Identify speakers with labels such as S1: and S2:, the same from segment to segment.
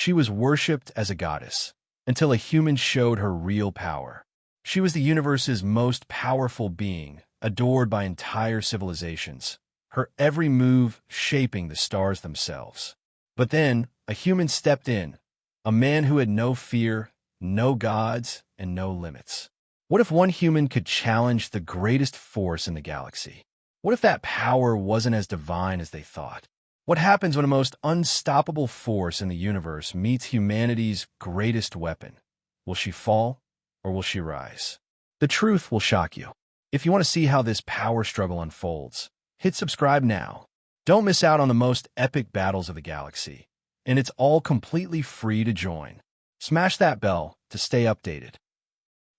S1: She was worshipped as a goddess, until a human showed her real power. She was the universe's most powerful being, adored by entire civilizations, her every move shaping the stars themselves. But then, a human stepped in, a man who had no fear, no gods, and no limits. What if one human could challenge the greatest force in the galaxy? What if that power wasn't as divine as they thought? What happens when a most unstoppable force in the universe meets humanity's greatest weapon? Will she fall, or will she rise? The truth will shock you. If you want to see how this power struggle unfolds, hit subscribe now. Don't miss out on the most epic battles of the galaxy, and it's all completely free to join. Smash that bell to stay updated.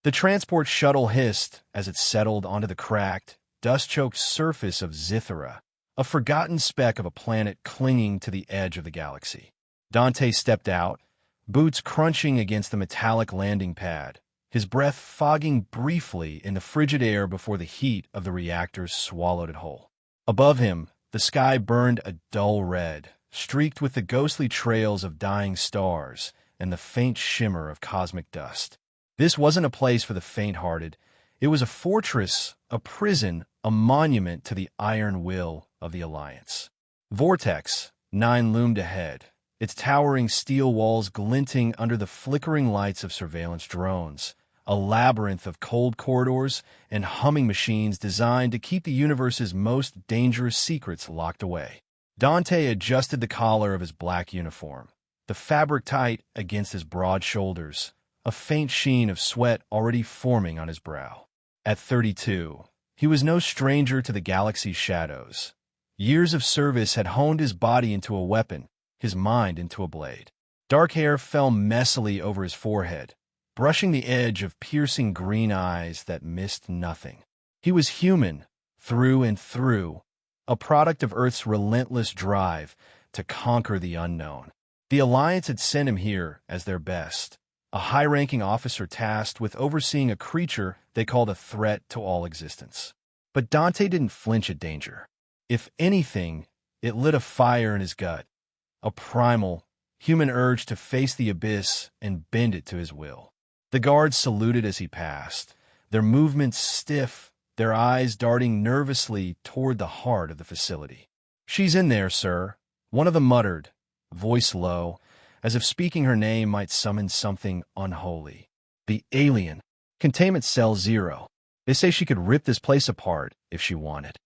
S1: The transport shuttle hissed as it settled onto the cracked, dust-choked surface of Ylira, a forgotten speck of a planet clinging to the edge of the galaxy. Dante stepped out, boots crunching against the metallic landing pad, his breath fogging briefly in the frigid air before the heat of the reactors swallowed it whole. Above him, the sky burned a dull red, streaked with the ghostly trails of dying stars and the faint shimmer of cosmic dust. This wasn't a place for the faint-hearted. It was a fortress, a prison, a monument to the iron will of the Alliance. Vortex 9 loomed ahead, its towering steel walls glinting under the flickering lights of surveillance drones, a labyrinth of cold corridors and humming machines designed to keep the universe's most dangerous secrets locked away. Dante adjusted the collar of his black uniform, the fabric tight against his broad shoulders, a faint sheen of sweat already forming on his brow. At 32, he was no stranger to the galaxy's shadows. Years of service had honed his body into a weapon, his mind into a blade. Dark hair fell messily over his forehead, brushing the edge of piercing green eyes that missed nothing. He was human, through and through, a product of Earth's relentless drive to conquer the unknown. The Alliance had sent him here as their best, a high-ranking officer tasked with overseeing a creature they called a threat to all existence. But Dante didn't flinch at danger. If anything, it lit a fire in his gut, a primal, human urge to face the abyss and bend it to his will. The guards saluted as he passed, their movements stiff, their eyes darting nervously toward the heart of the facility. "She's in there, sir," one of them muttered, voice low, as if speaking her name might summon something unholy. "The alien. Containment Cell 0. They say she could rip this place apart if she wanted."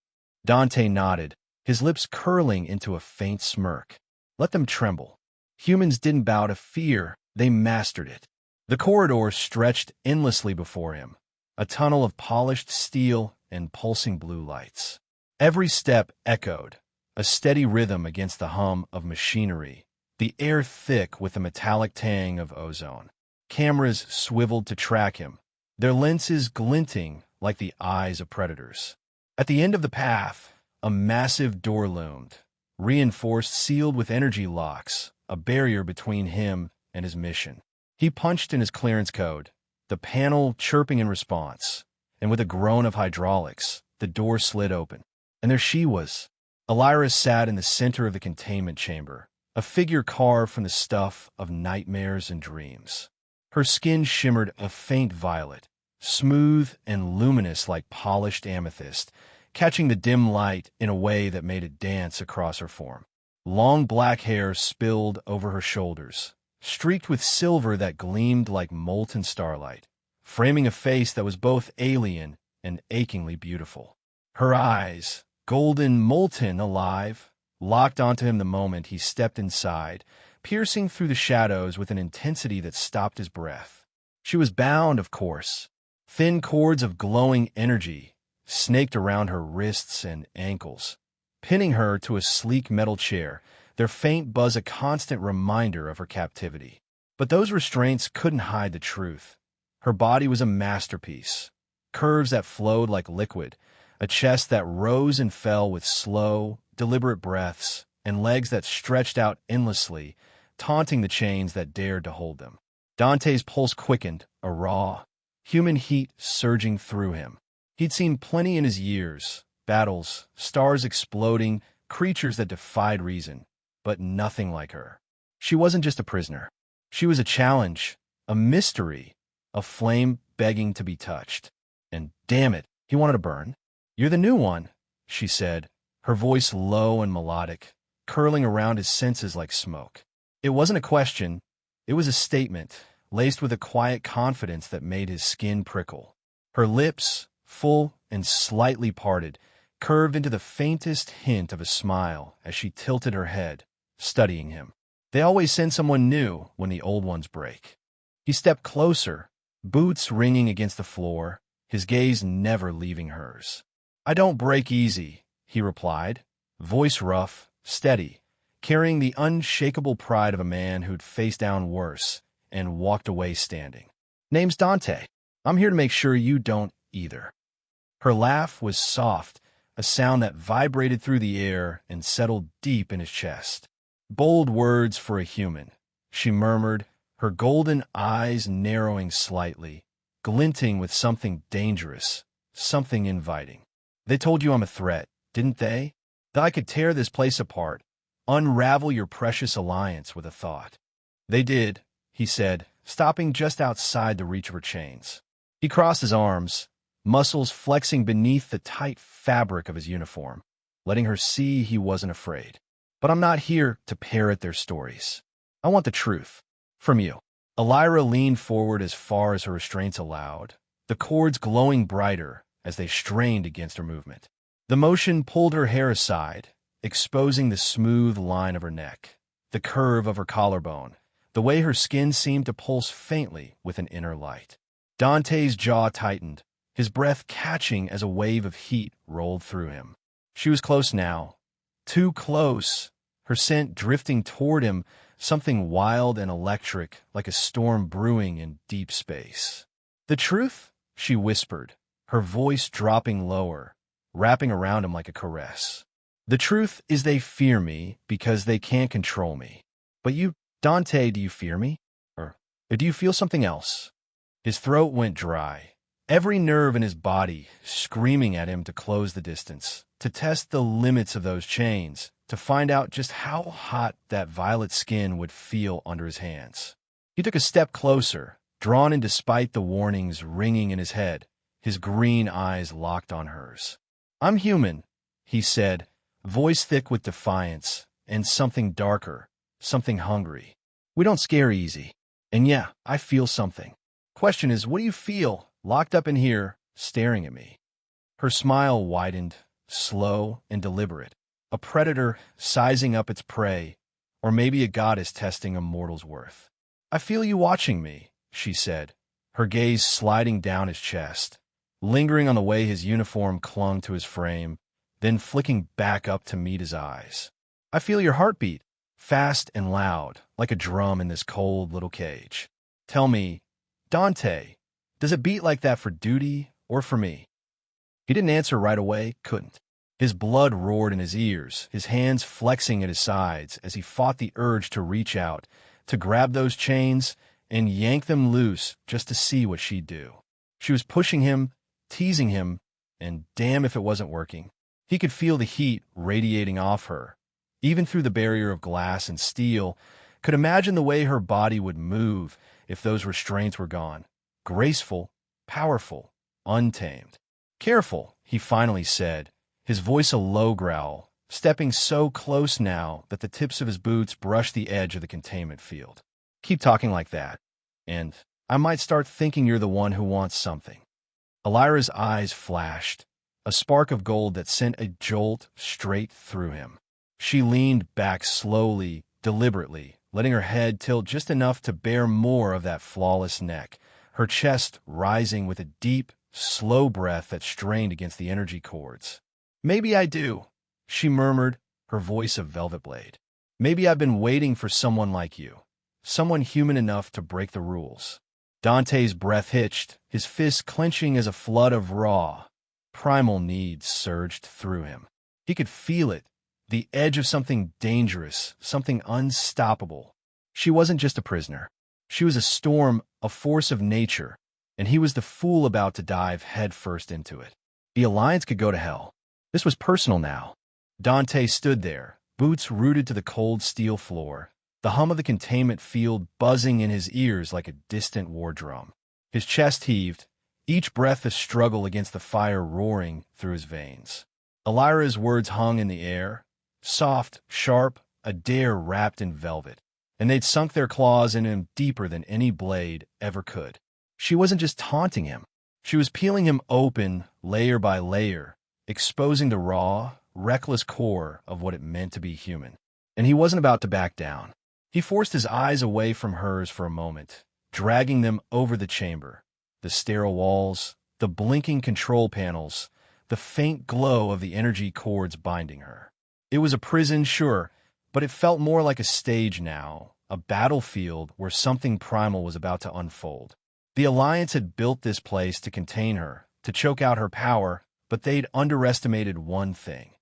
S1: Dante nodded, his lips curling into a faint smirk. Let them tremble. Humans didn't bow to fear, they mastered it. The corridor stretched endlessly before him, a tunnel of polished steel and pulsing blue lights. Every step echoed, a steady rhythm against the hum of machinery, the air thick with the metallic tang of ozone. Cameras swiveled to track him, their lenses glinting like the eyes of predators. At the end of the path, a massive door loomed, reinforced, sealed with energy locks, a barrier between him and his mission. He punched in his clearance code, the panel chirping in response, and with a groan of hydraulics, the door slid open. And there she was. Ylira sat in the center of the containment chamber, a figure carved from the stuff of nightmares and dreams. Her skin shimmered a faint violet, smooth and luminous like polished amethyst, catching the dim light in a way that made it dance across her form. Long black hair spilled over her shoulders, streaked with silver that gleamed like molten starlight, framing a face that was both alien and achingly beautiful. Her eyes, golden, molten, alive, locked onto him the moment he stepped inside, piercing through the shadows with an intensity that stopped his breath. She was bound, of course. Thin cords of glowing energy snaked around her wrists and ankles, pinning her to a sleek metal chair, their faint buzz a constant reminder of her captivity. But those restraints couldn't hide the truth. Her body was a masterpiece, curves that flowed like liquid, a chest that rose and fell with slow, deliberate breaths, and legs that stretched out endlessly, taunting the chains that dared to hold them. Dante's pulse quickened, a raw, human heat surging through him. He'd seen plenty in his years, battles, stars exploding, creatures that defied reason, but nothing like her. She wasn't just a prisoner. She was a challenge, a mystery, a flame begging to be touched. And damn it, he wanted to burn. "You're the new one," she said, her voice low and melodic, curling around his senses like smoke. It wasn't a question, it was a statement, laced with a quiet confidence that made his skin prickle. Her lips, full and slightly parted, curved into the faintest hint of a smile as she tilted her head, studying him. They always send someone new when the old ones break. He stepped closer, boots ringing against the floor, his gaze never leaving hers. "I don't break easy," he replied, voice rough, steady, carrying the unshakable pride of a man who'd faced down worse and walked away standing. "Name's Dante. I'm here to make sure you don't either." Her laugh was soft, a sound that vibrated through the air and settled deep in his chest. "Bold words for a human," she murmured, her golden eyes narrowing slightly, glinting with something dangerous, something inviting. "They told you I'm a threat, didn't they? That I could tear this place apart, unravel your precious alliance with a thought." "They did," he said, stopping just outside the reach of her chains. He crossed his arms, muscles flexing beneath the tight fabric of his uniform, letting her see he wasn't afraid. "But I'm not here to parrot their stories. I want the truth. From you." Ylira leaned forward as far as her restraints allowed, the cords glowing brighter as they strained against her movement. The motion pulled her hair aside, exposing the smooth line of her neck, the curve of her collarbone, the way her skin seemed to pulse faintly with an inner light. Dante's jaw tightened, his breath catching as a wave of heat rolled through him. She was close now, too close, her scent drifting toward him, something wild and electric like a storm brewing in deep space. "The truth?" she whispered, her voice dropping lower, wrapping around him like a caress. "The truth is they fear me because they can't control me. But you, Dante, do you fear me? Or do you feel something else?" His throat went dry, every nerve in his body screaming at him to close the distance, to test the limits of those chains, to find out just how hot that violet skin would feel under his hands. He took a step closer, drawn in despite the warnings ringing in his head, his green eyes locked on hers. "I'm human," he said, voice thick with defiance, and something darker, something hungry. "We don't scare easy. And yeah, I feel something. Question is, what do you feel, locked up in here, staring at me?" Her smile widened, slow and deliberate. A predator sizing up its prey, or maybe a goddess testing a mortal's worth. "I feel you watching me," she said, her gaze sliding down his chest, lingering on the way his uniform clung to his frame, then flicking back up to meet his eyes. "I feel your heartbeat, fast and loud, like a drum in this cold little cage. Tell me, Dante, does it beat like that for duty or for me?" He didn't answer right away, couldn't. His blood roared in his ears, his hands flexing at his sides as he fought the urge to reach out, to grab those chains and yank them loose just to see what she'd do. She was pushing him, teasing him, and damn if it wasn't working. He could feel the heat radiating off her, even through the barrier of glass and steel, could imagine the way her body would move if those restraints were gone. Graceful, powerful, untamed. "Careful," he finally said, his voice a low growl, stepping so close now that the tips of his boots brushed the edge of the containment field. "Keep talking like that, and I might start thinking you're the one who wants something." Ylira's eyes flashed, a spark of gold that sent a jolt straight through him. She leaned back slowly, deliberately, letting her head tilt just enough to bear more of that flawless neck, her chest rising with a deep, slow breath that strained against the energy cords. "Maybe I do," she murmured, her voice a velvet blade. "Maybe I've been waiting for someone like you, someone human enough to break the rules." Dante's breath hitched, his fists clenching as a flood of raw, primal needs surged through him. He could feel it, the edge of something dangerous, something unstoppable. She wasn't just a prisoner. She was a storm, a force of nature, and he was the fool about to dive headfirst into it. The alliance could go to hell. This was personal now. Dante stood there, boots rooted to the cold steel floor, the hum of the containment field buzzing in his ears like a distant war drum. His chest heaved, each breath a struggle against the fire roaring through his veins. Ylira's words hung in the air, soft, sharp, a dare wrapped in velvet, and they'd sunk their claws in him deeper than any blade ever could. She wasn't just taunting him. She was peeling him open, layer by layer, exposing the raw, reckless core of what it meant to be human. And he wasn't about to back down. He forced his eyes away from hers for a moment, dragging them over the chamber, the sterile walls, the blinking control panels, the faint glow of the energy cords binding her. It was a prison, sure, but it felt more like a stage now, a battlefield where something primal was about to unfold. The Alliance had built this place to contain her, to choke out her power, but they'd underestimated one thing.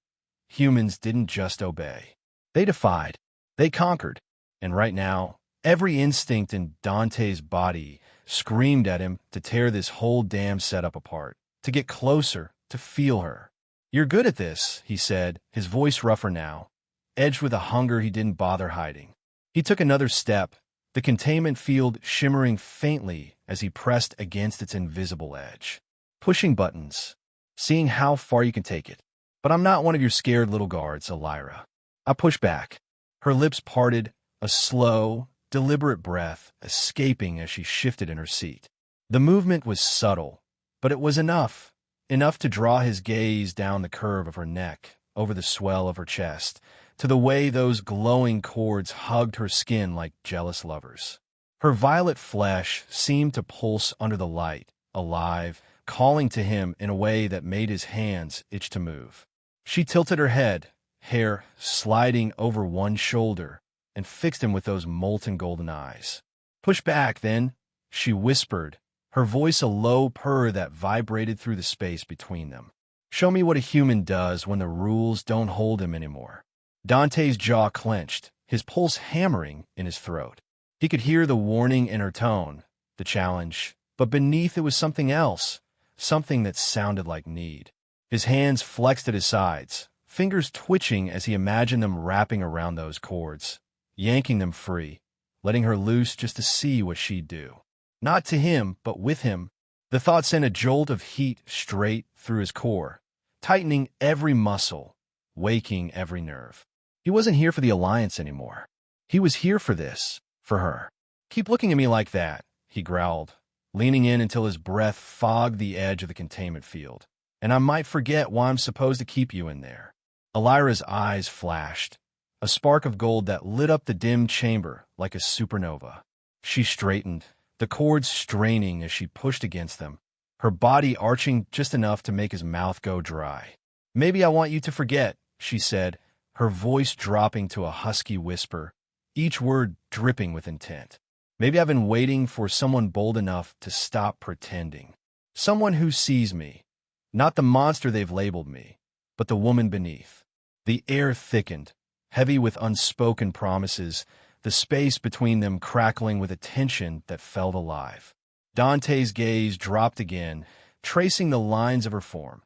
S1: Humans didn't just obey. They defied. They conquered. And right now, every instinct in Dante's body screamed at him to tear this whole damn setup apart, to get closer, to feel her. "You're good at this," he said, his voice rougher now, edged with a hunger he didn't bother hiding. He took another step, the containment field shimmering faintly as he pressed against its invisible edge. Pushing buttons, seeing how far you can take it. "But I'm not one of your scared little guards, Ylira." I pushed back. Her lips parted, a slow, deliberate breath escaping as she shifted in her seat. The movement was subtle, but it was enough to draw his gaze down the curve of her neck, over the swell of her chest, to the way those glowing cords hugged her skin like jealous lovers. Her violet flesh seemed to pulse under the light, alive, calling to him in a way that made his hands itch to move. She tilted her head, hair sliding over one shoulder, and fixed him with those molten golden eyes. "Push back, then," she whispered, her voice a low purr that vibrated through the space between them. "Show me what a human does when the rules don't hold him anymore." Dante's jaw clenched, his pulse hammering in his throat. He could hear the warning in her tone, the challenge, but beneath it was something else, something that sounded like need. His hands flexed at his sides, fingers twitching as he imagined them wrapping around those cords, yanking them free, letting her loose just to see what she'd do. Not to him, but with him. The thought sent a jolt of heat straight through his core, tightening every muscle, waking every nerve. He wasn't here for the Alliance anymore. He was here for this, for her. "Keep looking at me like that," he growled, leaning in until his breath fogged the edge of the containment field. "And I might forget why I'm supposed to keep you in there." Ylira's eyes flashed, a spark of gold that lit up the dim chamber like a supernova. She straightened, the cords straining as she pushed against them, her body arching just enough to make his mouth go dry. "Maybe I want you to forget," she said, her voice dropping to a husky whisper, each word dripping with intent. "Maybe I've been waiting for someone bold enough to stop pretending. Someone who sees me, not the monster they've labeled me, but the woman beneath." The air thickened, heavy with unspoken promises, the space between them crackling with a tension that felt alive. Dante's gaze dropped again, tracing the lines of her form.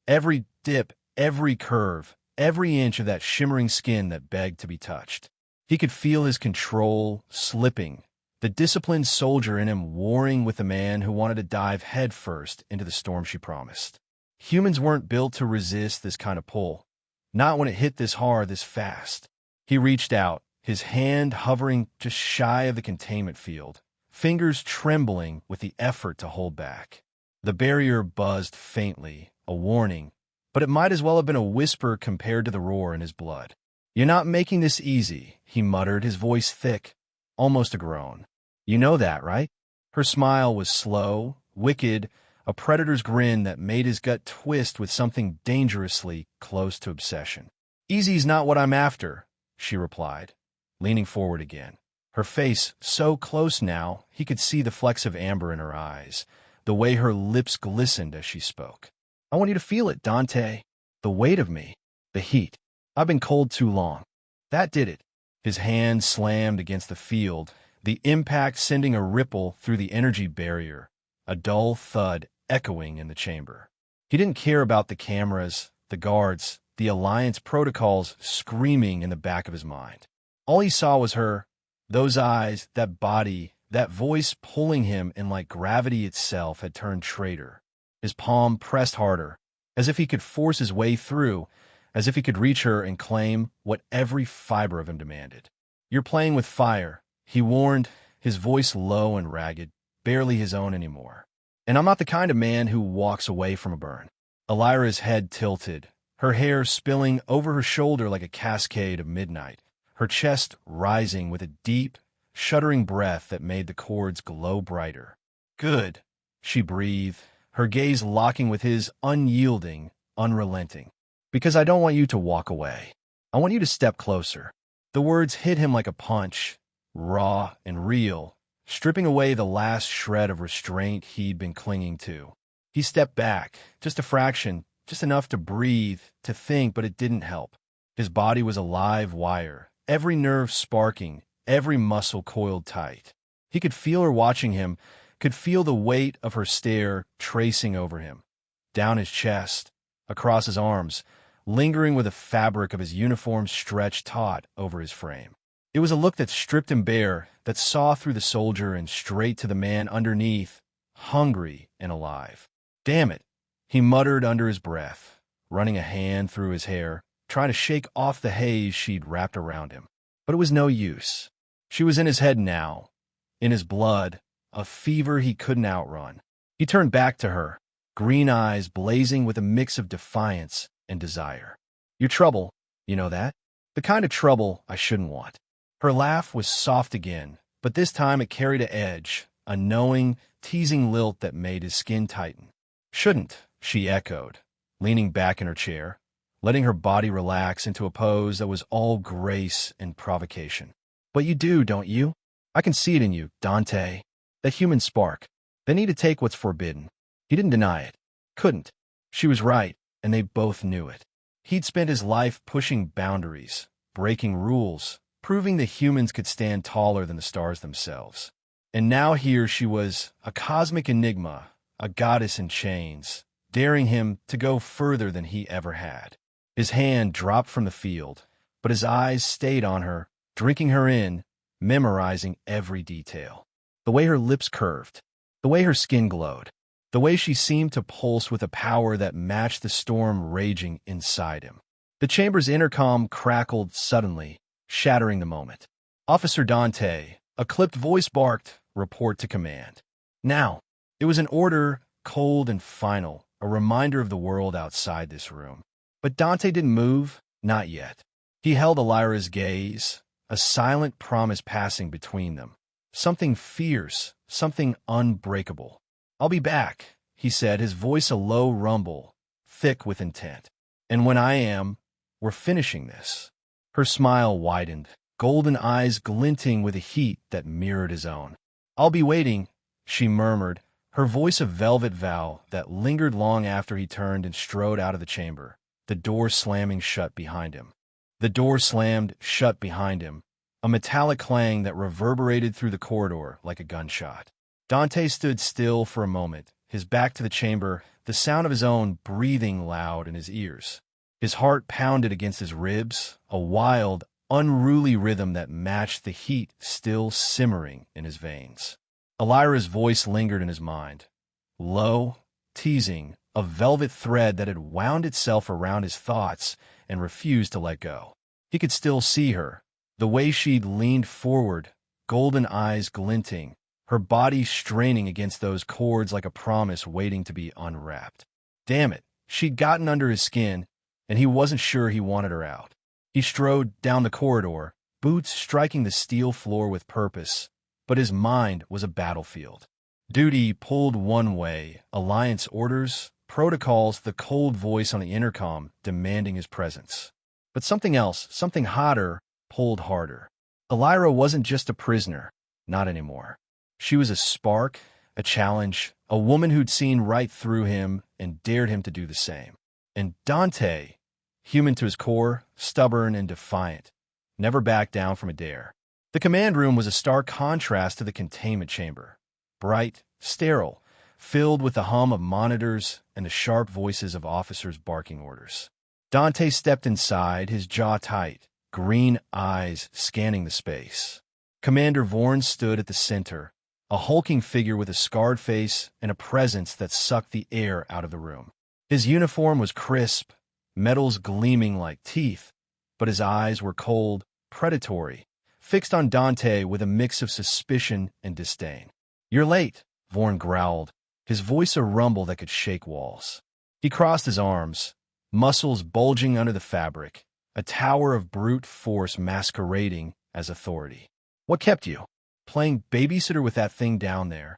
S1: Every dip, every curve, every inch of that shimmering skin that begged to be touched. He could feel his control slipping, the disciplined soldier in him warring with the man who wanted to dive headfirst into the storm she promised. Humans weren't built to resist this kind of pull, not when it hit this hard, this fast. He reached out, his hand hovering just shy of the containment field, fingers trembling with the effort to hold back. The barrier buzzed faintly, a warning, but it might as well have been a whisper compared to the roar in his blood. "You're not making this easy," he muttered, his voice thick, almost a groan. "You know that, right?" Her smile was slow, wicked, a predator's grin that made his gut twist with something dangerously close to obsession. "Easy's not what I'm after," she replied, leaning forward again. Her face so close now he could see the flecks of amber in her eyes, the way her lips glistened as she spoke. "I want you to feel it, Dante. The weight of me. The heat. I've been cold too long." That did it. His hand slammed against the field, the impact sending a ripple through the energy barrier, a dull thud echoing in the chamber. He didn't care about the cameras, the guards, the Alliance protocols screaming in the back of his mind. All he saw was her, Those eyes, that body, that voice pulling him in like gravity itself had turned traitor. His palm pressed harder, as if he could force his way through, as if he could reach her and claim what every fiber of him demanded. "You're playing with fire," he warned, his voice low and ragged, barely his own anymore. "And I'm not the kind of man who walks away from a burn." Ylira's head tilted, her hair spilling over her shoulder like a cascade of midnight, her chest rising with a deep, shuddering breath that made the chords glow brighter. "Good," she breathed, her gaze locking with his, unyielding, unrelenting. "Because I don't want you to walk away. I want you to step closer." The words hit him like a punch, raw and real, stripping away the last shred of restraint he'd been clinging to. He stepped back, just a fraction, just enough to breathe, to think, but it didn't help. His body was a live wire, every nerve sparking, every muscle coiled tight. He could feel her watching him, could feel the weight of her stare tracing over him, down his chest, across his arms, lingering where the fabric of his uniform stretched taut over his frame. It was a look that stripped him bare, that saw through the soldier and straight to the man underneath, hungry and alive. "Damn it," he muttered under his breath, running a hand through his hair, trying to shake off the haze she'd wrapped around him. But it was no use. She was in his head now, in his blood, a fever he couldn't outrun. He turned back to her, green eyes blazing with a mix of defiance and desire. "You're trouble, you know that? The kind of trouble I shouldn't want." Her laugh was soft again, but this time it carried an edge, a knowing, teasing lilt that made his skin tighten. "Shouldn't," she echoed, leaning back in her chair, letting her body relax into a pose that was all grace and provocation. "But you do, don't you? I can see it in you, Dante. That human spark. They need to take what's forbidden." He didn't deny it. Couldn't. She was right, and they both knew it. He'd spent his life pushing boundaries, breaking rules, proving that humans could stand taller than the stars themselves. And now here she was, a cosmic enigma, a goddess in chains, daring him to go further than he ever had. His hand dropped from the field, but his eyes stayed on her, drinking her in, memorizing every detail. The way her lips curved, the way her skin glowed, the way she seemed to pulse with a power that matched the storm raging inside him. The chamber's intercom crackled suddenly, shattering the moment. "Officer Dante," a clipped voice barked, "report to command." Now, it was an order, cold and final, a reminder of the world outside this room. But Dante didn't move, not yet. He held Ylira's gaze, a silent promise passing between them. Something fierce, something unbreakable. "I'll be back," he said, his voice a low rumble, thick with intent. "And when I am, we're finishing this." Her smile widened, golden eyes glinting with a heat that mirrored his own. "I'll be waiting," she murmured, her voice a velvet vow that lingered long after he turned and strode out of the chamber, the door slamming shut behind him. The door slammed shut behind him, a metallic clang that reverberated through the corridor like a gunshot. Dante stood still for a moment, his back to the chamber, the sound of his own breathing loud in his ears. His heart pounded against his ribs, a wild, unruly rhythm that matched the heat still simmering in his veins. Ylira's voice lingered in his mind, low, teasing, a velvet thread that had wound itself around his thoughts and refused to let go. He could still see her, the way she'd leaned forward, golden eyes glinting, her body straining against those cords like a promise waiting to be unwrapped. Damn it, she'd gotten under his skin, and he wasn't sure he wanted her out. He strode down the corridor, boots striking the steel floor with purpose, but his mind was a battlefield. Duty pulled one way, Alliance orders, protocols, the cold voice on the intercom demanding his presence. But something else, something hotter, pulled harder. Ylira wasn't just a prisoner, not anymore. She was a spark, a challenge, a woman who'd seen right through him and dared him to do the same. And Dante, human to his core, stubborn and defiant, never backed down from a dare. The command room was a stark contrast to the containment chamber. Bright, sterile, filled with the hum of monitors and the sharp voices of officers barking orders. Dante stepped inside, his jaw tight, green eyes scanning the space. Commander Vorn stood at the center, a hulking figure with a scarred face and a presence that sucked the air out of the room. His uniform was crisp, metals gleaming like teeth, but his eyes were cold, predatory, fixed on Dante with a mix of suspicion and disdain. "You're late," Vorn growled, his voice a rumble that could shake walls. He crossed his arms, muscles bulging under the fabric, a tower of brute force masquerading as authority. "What kept you? Playing babysitter with that thing down there?"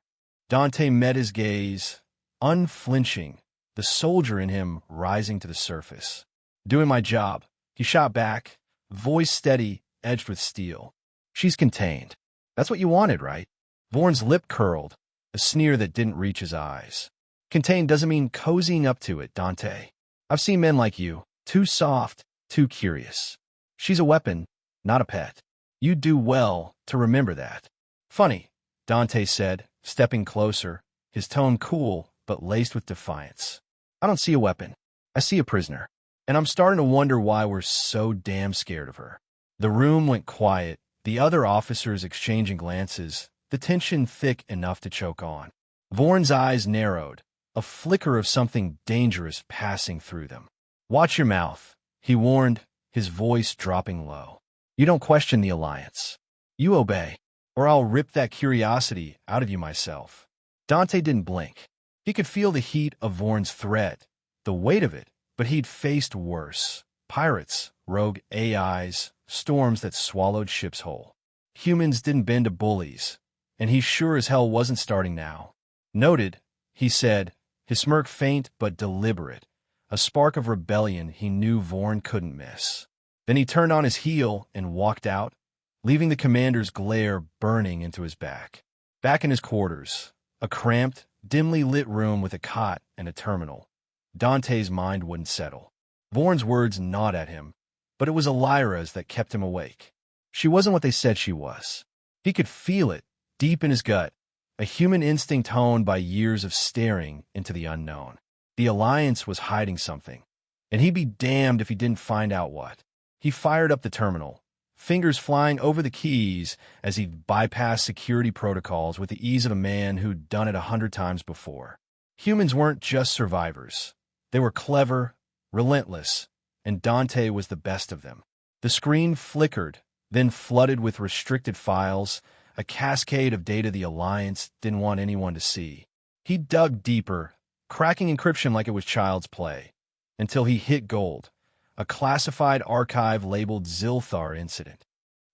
S1: Dante met his gaze, unflinching, the soldier in him rising to the surface. "Doing my job," he shot back, voice steady, edged with steel. "She's contained. That's what you wanted, right?" Vorn's lip curled, a sneer that didn't reach his eyes. "Contained doesn't mean cozying up to it, Dante. I've seen men like you, too soft, too curious. She's a weapon, not a pet. You'd do well to remember that." "Funny," Dante said, stepping closer, his tone cool but laced with defiance. "I don't see a weapon. I see a prisoner. And I'm starting to wonder why we're so damn scared of her." The room went quiet, the other officers exchanging glances, the tension thick enough to choke on. Vorn's eyes narrowed, a flicker of something dangerous passing through them. "Watch your mouth," he warned, his voice dropping low. "You don't question the alliance. You obey, or I'll rip that curiosity out of you myself." Dante didn't blink. He could feel the heat of Vorn's threat, the weight of it, but he'd faced worse. Pirates, rogue AIs, storms that swallowed ships whole. Humans didn't bend to bullies, and he sure as hell wasn't starting now. "Noted," he said, his smirk faint but deliberate, a spark of rebellion he knew Vorn couldn't miss. Then he turned on his heel and walked out, leaving the commander's glare burning into his back. Back in his quarters, a cramped, dimly lit room with a cot and a terminal, Dante's mind wouldn't settle. Vorn's words gnawed at him, but it was Ylira's that kept him awake. She wasn't what they said she was. He could feel it, deep in his gut, a human instinct honed by years of staring into the unknown. The Alliance was hiding something, and he'd be damned if he didn't find out what. He fired up the terminal, fingers flying over the keys as he bypassed security protocols with the ease of a man who'd done it 100 times before. Humans weren't just survivors. They were clever, relentless, and Dante was the best of them. The screen flickered, then flooded with restricted files, a cascade of data the Alliance didn't want anyone to see. He dug deeper, cracking encryption like it was child's play, until he hit gold, a classified archive labeled Zilthar Incident.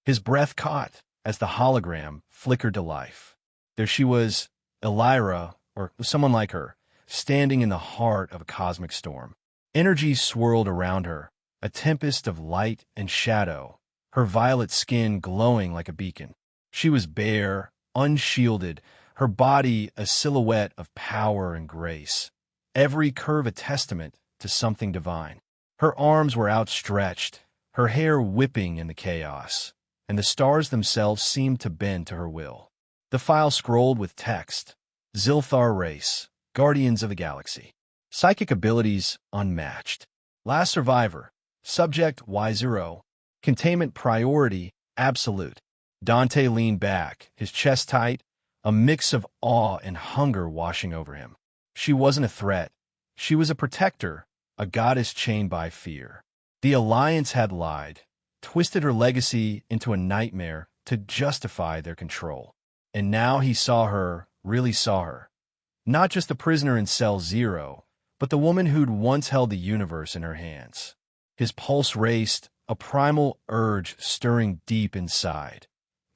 S1: His breath caught as the hologram flickered to life. There she was, Ylira, or someone like her, standing in the heart of a cosmic storm. Energy swirled around her, a tempest of light and shadow, her violet skin glowing like a beacon. She was bare, unshielded, her body a silhouette of power and grace, every curve a testament to something divine. Her arms were outstretched, her hair whipping in the chaos, and the stars themselves seemed to bend to her will. The file scrolled with text: Zilthar race, guardians of the galaxy. Psychic abilities unmatched. Last survivor, subject Y0, containment priority absolute. Dante leaned back, his chest tight, a mix of awe and hunger washing over him. She wasn't a threat. She was a protector, a goddess chained by fear. The Alliance had lied, twisted her legacy into a nightmare to justify their control. And now he saw her, really saw her. Not just the prisoner in Cell 0, but the woman who'd once held the universe in her hands. His pulse raced, a primal urge stirring deep inside.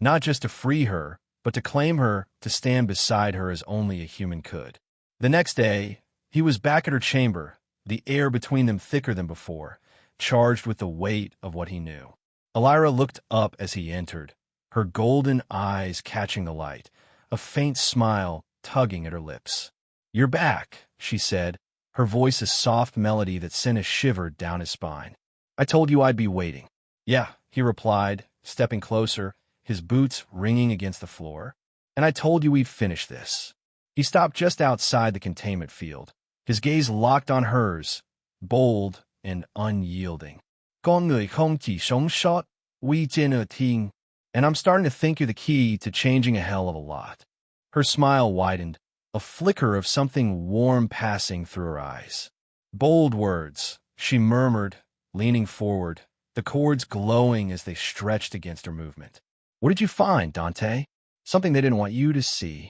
S1: Not just to free her, but to claim her, to stand beside her as only a human could. The next day, he was back at her chamber, the air between them thicker than before, charged with the weight of what he knew. Ylira looked up as he entered, her golden eyes catching the light, a faint smile tugging at her lips. "You're back," she said, her voice a soft melody that sent a shiver down his spine. "I told you I'd be waiting." "Yeah," he replied, stepping closer, his boots ringing against the floor. "And I told you we'd finish this." He stopped just outside the containment field, his gaze locked on hers, bold and unyielding. "Con người không chỉ sống sót, quy trên ở thiên." And I'm starting to think you're the key to changing a hell of a lot. Her smile widened, a flicker of something warm passing through her eyes. Bold words, she murmured, leaning forward, the cords glowing as they stretched against her movement. What did you find, Dante? Something they didn't want you to see.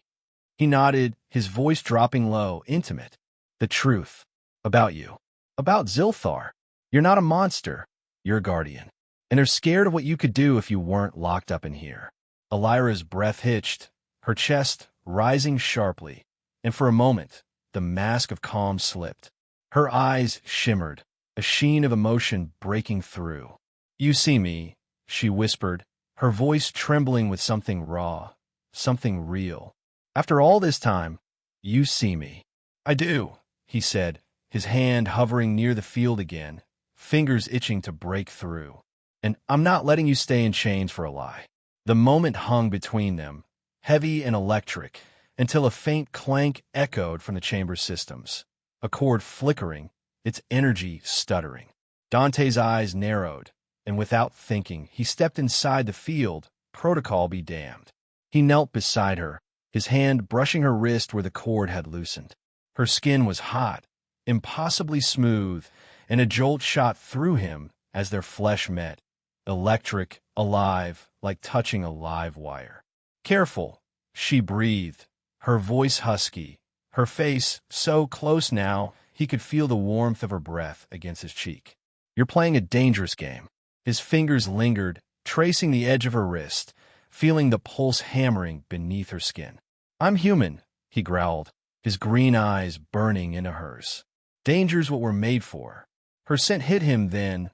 S1: He nodded, his voice dropping low, intimate. The truth. About you. About Zilthar. You're not a monster. You're a guardian. And they're scared of what you could do if you weren't locked up in here. Ylira's breath hitched, her chest rising sharply, and for a moment, the mask of calm slipped. Her eyes shimmered, a sheen of emotion breaking through. You see me, she whispered, her voice trembling with something raw, something real. After all this time, you see me. I do, he said, his hand hovering near the field again, fingers itching to break through. And I'm not letting you stay in chains for a lie. The moment hung between them, heavy and electric, until a faint clank echoed from the chamber's systems, a cord flickering, its energy stuttering. Dante's eyes narrowed, and without thinking, he stepped inside the field, protocol be damned. He knelt beside her, his hand brushing her wrist where the cord had loosened. Her skin was hot, impossibly smooth, and a jolt shot through him as their flesh met, electric, alive, like touching a live wire. Careful, she breathed, her voice husky, her face so close now he could feel the warmth of her breath against his cheek. You're playing a dangerous game. His fingers lingered, tracing the edge of her wrist, feeling the pulse hammering beneath her skin. I'm human, he growled, his green eyes burning into hers. Danger's what we're made for. Her scent hit him then,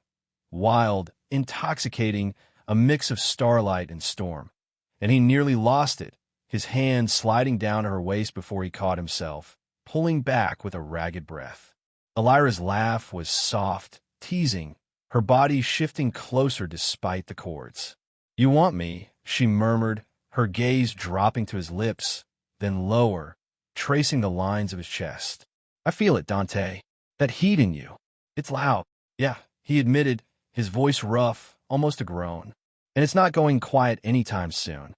S1: wild, intoxicating, a mix of starlight and storm. And he nearly lost it, his hand sliding down to her waist before he caught himself, pulling back with a ragged breath. Ylira's laugh was soft, teasing, her body shifting closer despite the cords. You want me, she murmured, her gaze dropping to his lips, then lower, tracing the lines of his chest. I feel it, Dante. That heat in you. It's loud. Yeah, he admitted, his voice rough, almost a groan. And it's not going quiet anytime soon.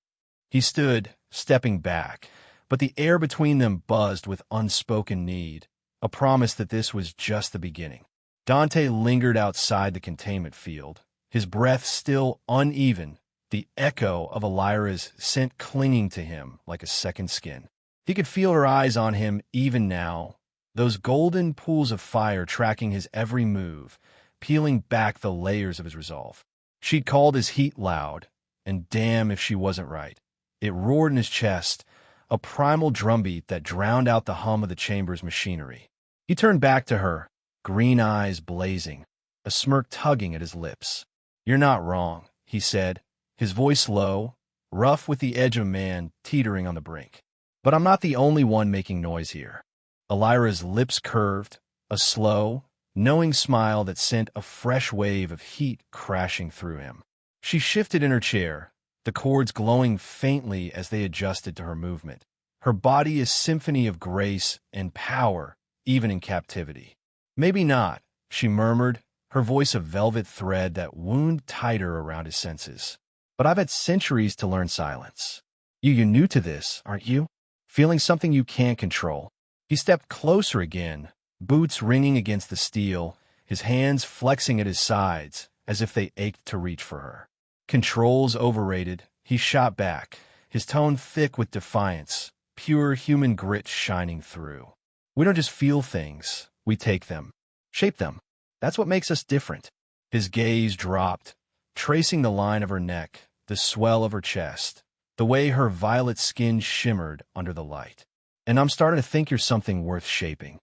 S1: He stood, stepping back, but the air between them buzzed with unspoken need, a promise that this was just the beginning. Dante lingered outside the containment field, his breath still uneven, the echo of Ylira's scent clinging to him like a second skin. He could feel her eyes on him even now, those golden pools of fire tracking his every move, peeling back the layers of his resolve. She'd called his heat loud, and damn if she wasn't right. It roared in his chest, a primal drumbeat that drowned out the hum of the chamber's machinery. He turned back to her, green eyes blazing, a smirk tugging at his lips. You're not wrong, he said, his voice low, rough with the edge of a man teetering on the brink. But I'm not the only one making noise here. Ylira's lips curved, a slow, knowing smile that sent a fresh wave of heat crashing through him. She shifted in her chair, the cords glowing faintly as they adjusted to her movement. Her body a symphony of grace and power, even in captivity. Maybe not, she murmured, her voice a velvet thread that wound tighter around his senses. But I've had centuries to learn silence. You're new to this, aren't you? Feeling something you can't control. He stepped closer again, boots ringing against the steel, his hands flexing at his sides, as if they ached to reach for her. Control's overrated, he shot back, his tone thick with defiance, pure human grit shining through. We don't just feel things, we take them, shape them. That's what makes us different. His gaze dropped, tracing the line of her neck, the swell of her chest, the way her violet skin shimmered under the light. And I'm starting to think you're something worth shaping.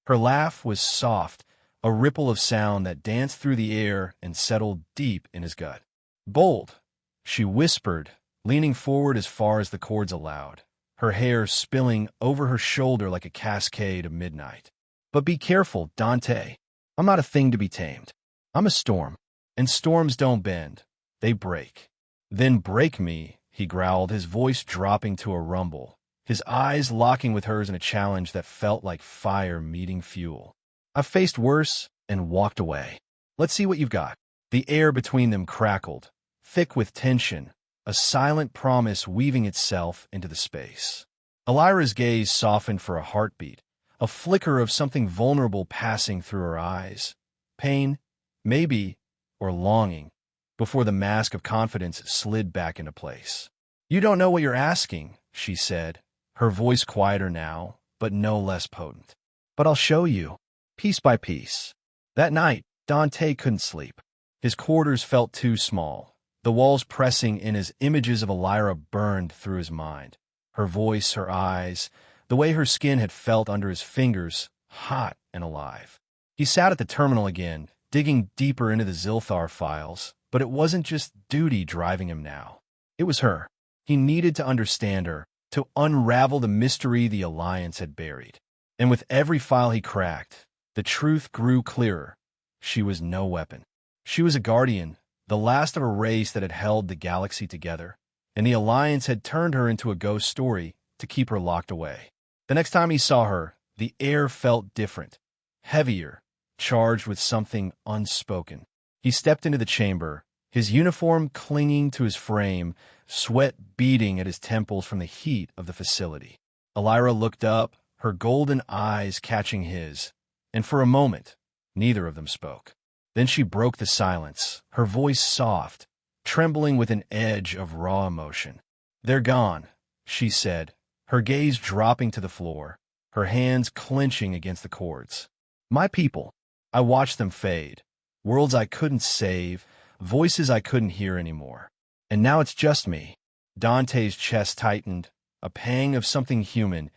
S1: Her laugh was soft, a ripple of sound that danced through the air and settled deep in his gut. Bold, she whispered, leaning forward as far as the cords allowed, her hair spilling over her shoulder like a cascade of midnight. But be careful, Dante. I'm not a thing to be tamed. I'm a storm, and storms don't bend, they break. Then break me, he growled, his voice dropping to a rumble, his eyes locking with hers in a challenge that felt like fire meeting fuel. I've faced worse and walked away. Let's see what you've got. The air between them crackled, thick with tension, a silent promise weaving itself into the space. Ylira's gaze softened for a heartbeat, a flicker of something vulnerable passing through her eyes. Pain, maybe, or longing, before the mask of confidence slid back into place. "You don't know what you're asking," she said, her voice quieter now, but no less potent. "But I'll show you, piece by piece." That night, Dante couldn't sleep. His quarters felt too small, the walls pressing in as images of Ylira burned through his mind. Her voice, her eyes, the way her skin had felt under his fingers, hot and alive. He sat at the terminal again, digging deeper into the Zilthar files, but it wasn't just duty driving him now. It was her. He needed to understand her, to unravel the mystery the Alliance had buried. And with every file he cracked, the truth grew clearer. She was no weapon. She was a guardian, the last of a race that had held the galaxy together, and the Alliance had turned her into a ghost story to keep her locked away. The next time he saw her, the air felt different, heavier, charged with something unspoken. He stepped into the chamber, his uniform clinging to his frame, sweat beading at his temples from the heat of the facility. Ylira looked up, her golden eyes catching his, and for a moment, neither of them spoke. Then she broke the silence, her voice soft, trembling with an edge of raw emotion. "They're gone," she said, her gaze dropping to the floor, her hands clenching against the cords. "My people. I watched them fade. Worlds I couldn't save, voices I couldn't hear anymore. And now it's just me." Dante's chest tightened, a pang of something human,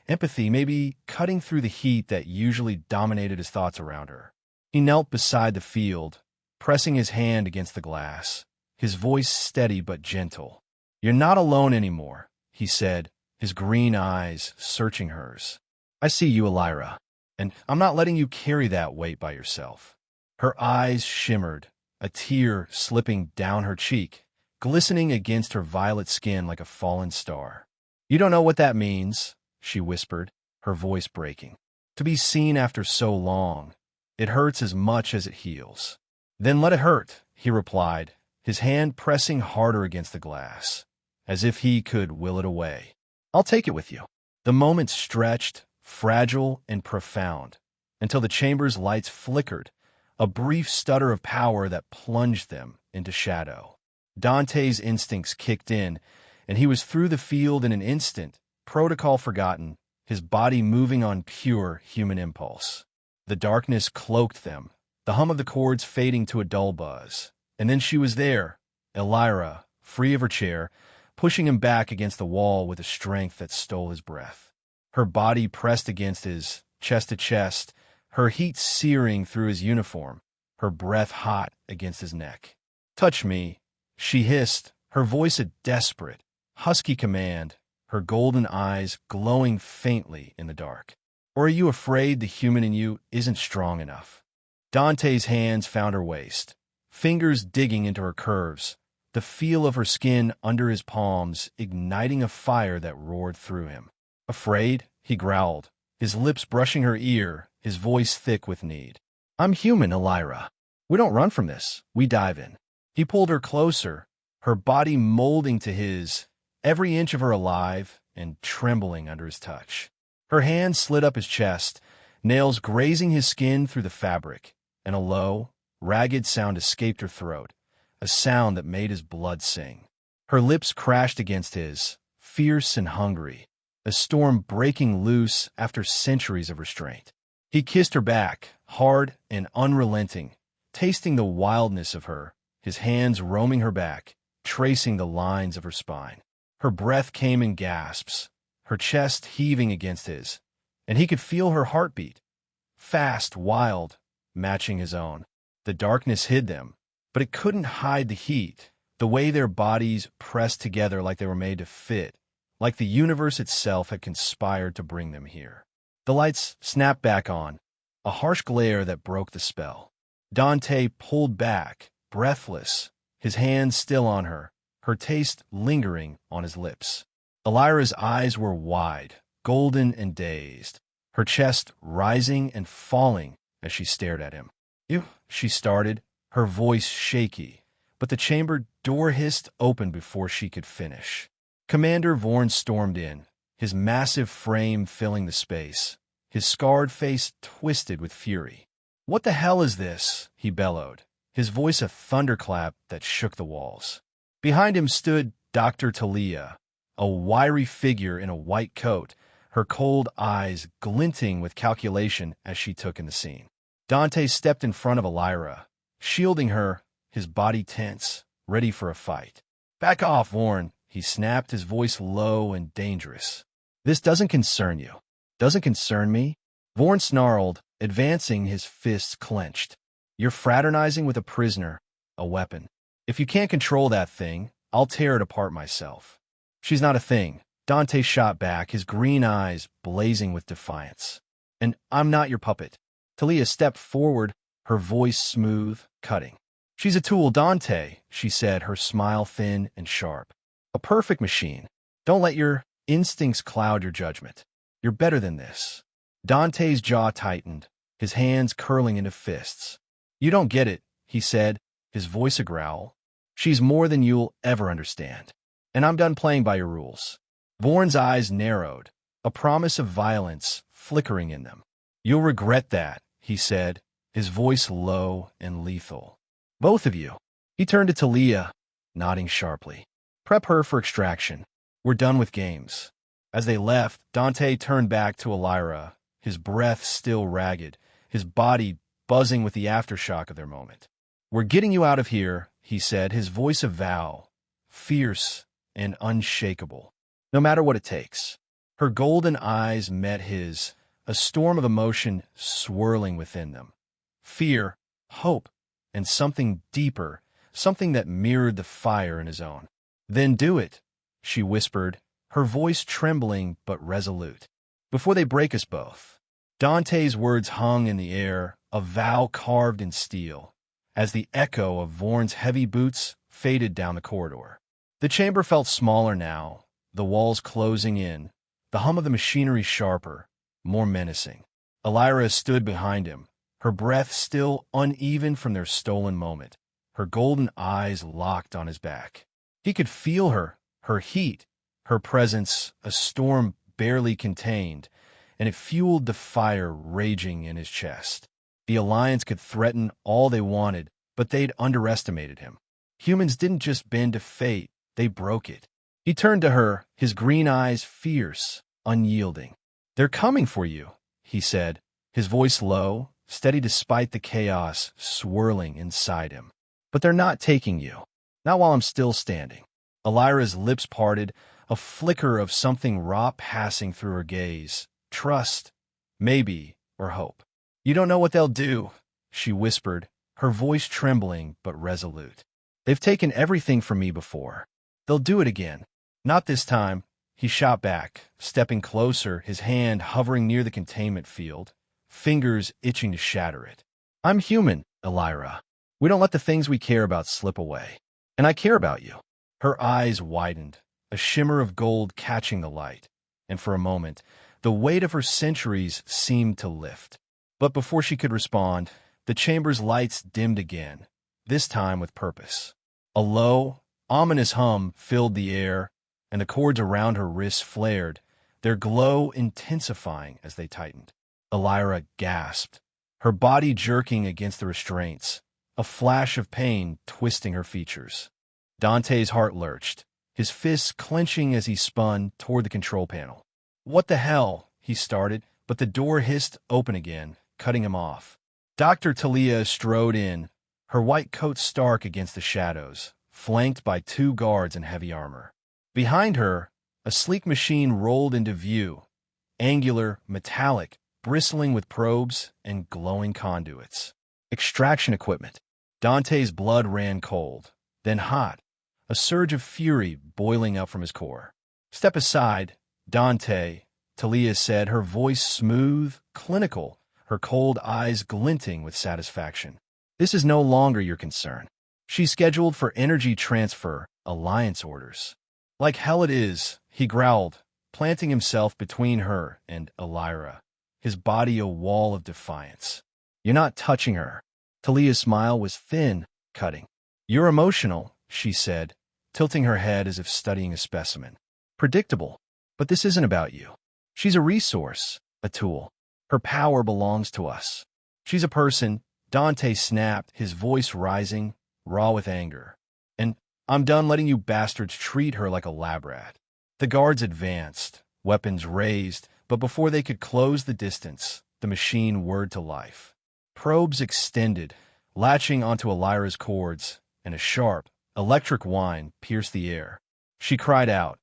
S1: empathy maybe cutting through the heat that usually dominated his thoughts around her. He knelt beside the field, pressing his hand against the glass, his voice steady but gentle. "You're not alone anymore," he said, his green eyes searching hers. "I see you, Ylira, and I'm not letting you carry that weight by yourself." Her eyes shimmered, a tear slipping down her cheek, glistening against her violet skin like a fallen star. "You don't know what that means," she whispered, her voice breaking. "To be seen after so long. It hurts as much as it heals." "Then let it hurt," he replied, his hand pressing harder against the glass, as if he could will it away. "I'll take it with you." The moment stretched, fragile and profound, until the chamber's lights flickered, a brief stutter of power that plunged them into shadow. Dante's instincts kicked in, and he was through the field in an instant, protocol forgotten, his body moving on pure human impulse. The darkness cloaked them, the hum of the chords fading to a dull buzz. And then she was there, Ylira, free of her chair, pushing him back against the wall with a strength that stole his breath. Her body pressed against his, chest to chest, her heat searing through his uniform, her breath hot against his neck. "Touch me," she hissed, her voice a desperate, husky command, her golden eyes glowing faintly in the dark. "Or are you afraid the human in you isn't strong enough?" Dante's hands found her waist, fingers digging into her curves, the feel of her skin under his palms igniting a fire that roared through him. "Afraid?" he growled, his lips brushing her ear, his voice thick with need. "I'm human, Ylira. We don't run from this, we dive in." He pulled her closer, her body molding to his, every inch of her alive and trembling under his touch. Her hand slid up his chest, nails grazing his skin through the fabric, and a low, ragged sound escaped her throat, a sound that made his blood sing. Her lips crashed against his, fierce and hungry, a storm breaking loose after centuries of restraint. He kissed her back, hard and unrelenting, tasting the wildness of her, his hands roaming her back, tracing the lines of her spine. Her breath came in gasps, her chest heaving against his, and he could feel her heartbeat, fast, wild, matching his own. The darkness hid them, but it couldn't hide the heat, the way their bodies pressed together like they were made to fit, like the universe itself had conspired to bring them here. The lights snapped back on, a harsh glare that broke the spell. Dante pulled back, breathless, his hands still on her, her taste lingering on his lips. Ylira's eyes were wide, golden and dazed, her chest rising and falling as she stared at him. "You," she started, her voice shaky, but the chamber door hissed open before she could finish. Commander Vorn stormed in, his massive frame filling the space, his scarred face twisted with fury. "What the hell is this?" he bellowed, his voice a thunderclap that shook the walls. Behind him stood Dr. Talia, a wiry figure in a white coat, her cold eyes glinting with calculation as she took in the scene. Dante stepped in front of Ylira, shielding her, his body tense, ready for a fight. "Back off, Vorn," he snapped, his voice low and dangerous. "This doesn't concern you." "Doesn't concern me?" Vorn snarled, advancing, his fists clenched. "You're fraternizing with a prisoner, a weapon. If you can't control that thing, I'll tear it apart myself." "She's not a thing," Dante shot back, his green eyes blazing with defiance. "And I'm not your puppet." Talia stepped forward, her voice smooth, cutting. "She's a tool, Dante," she said, her smile thin and sharp. "A perfect machine. Don't let your instincts cloud your judgment. You're better than this." Dante's jaw tightened, his hands curling into fists. "You don't get it," he said, his voice a growl. "She's more than you'll ever understand. And I'm done playing by your rules." Vorn's eyes narrowed, a promise of violence flickering in them. "You'll regret that," he said, his voice low and lethal. "Both of you." He turned to Talia, nodding sharply. "Prep her for extraction. We're done with games." As they left, Dante turned back to Ylira, his breath still ragged, his body buzzing with the aftershock of their moment. "We're getting you out of here," he said, his voice a vow, fierce and unshakable. "No matter what it takes." Her golden eyes met his, a storm of emotion swirling within them. Fear, hope, and something deeper, something that mirrored the fire in his own. "Then do it," she whispered, her voice trembling but resolute. "Before they break us both." Dante's words hung in the air, a vow carved in steel, as the echo of Vorn's heavy boots faded down the corridor. The chamber felt smaller now, the walls closing in, the hum of the machinery sharper, more menacing. Ylira stood behind him, her breath still uneven from their stolen moment, her golden eyes locked on his back. He could feel her heat, her presence, a storm barely contained, and it fueled the fire raging in his chest. The Alliance could threaten all they wanted, but they'd underestimated him. Humans didn't just bend to fate, they broke it. He turned to her, his green eyes fierce, unyielding. "They're coming for you," he said, his voice low, steady despite the chaos swirling inside him. "But they're not taking you. Not while I'm still standing." Ylira's lips parted, a flicker of something raw passing through her gaze. Trust, maybe, or hope. "You don't know what they'll do," she whispered, her voice trembling but resolute. "They've taken everything from me before. They'll do it again. Not this time." He shot back, stepping closer, his hand hovering near the containment field, fingers itching to shatter it. "I'm human, Ylira. We don't let the things we care about slip away. And I care about you." Her eyes widened, a shimmer of gold catching the light, and for a moment, the weight of her centuries seemed to lift. But before she could respond, the chamber's lights dimmed again, this time with purpose. A low, ominous hum filled the air, and the cords around her wrists flared, their glow intensifying as they tightened. Ylira gasped, her body jerking against the restraints, a flash of pain twisting her features. Dante's heart lurched, his fists clenching as he spun toward the control panel. "What the hell?" he started, but the door hissed open again, cutting him off. Dr. Talia strode in, her white coat stark against the shadows, flanked by 2 guards in heavy armor. Behind her, a sleek machine rolled into view, angular, metallic, bristling with probes and glowing conduits. Extraction equipment. Dante's blood ran cold, then hot, a surge of fury boiling up from his core. "Step aside, Dante," Talia said, her voice smooth, clinical, her cold eyes glinting with satisfaction. "This is no longer your concern. She's scheduled for energy transfer, Alliance orders." "Like hell it is," he growled, planting himself between her and Ylira, his body a wall of defiance. "You're not touching her." Talia's smile was thin, cutting. "You're emotional," she said, tilting her head as if studying a specimen. "Predictable. But this isn't about you. She's a resource, a tool. Her power belongs to us. She's a person," Dante snapped, his voice rising, raw with anger. "And I'm done letting you bastards treat her like a lab rat." The guards advanced, weapons raised, but before they could close the distance, the machine whirred to life. Probes extended, latching onto Ylira's cords, and a sharp, electric whine pierced the air. She cried out,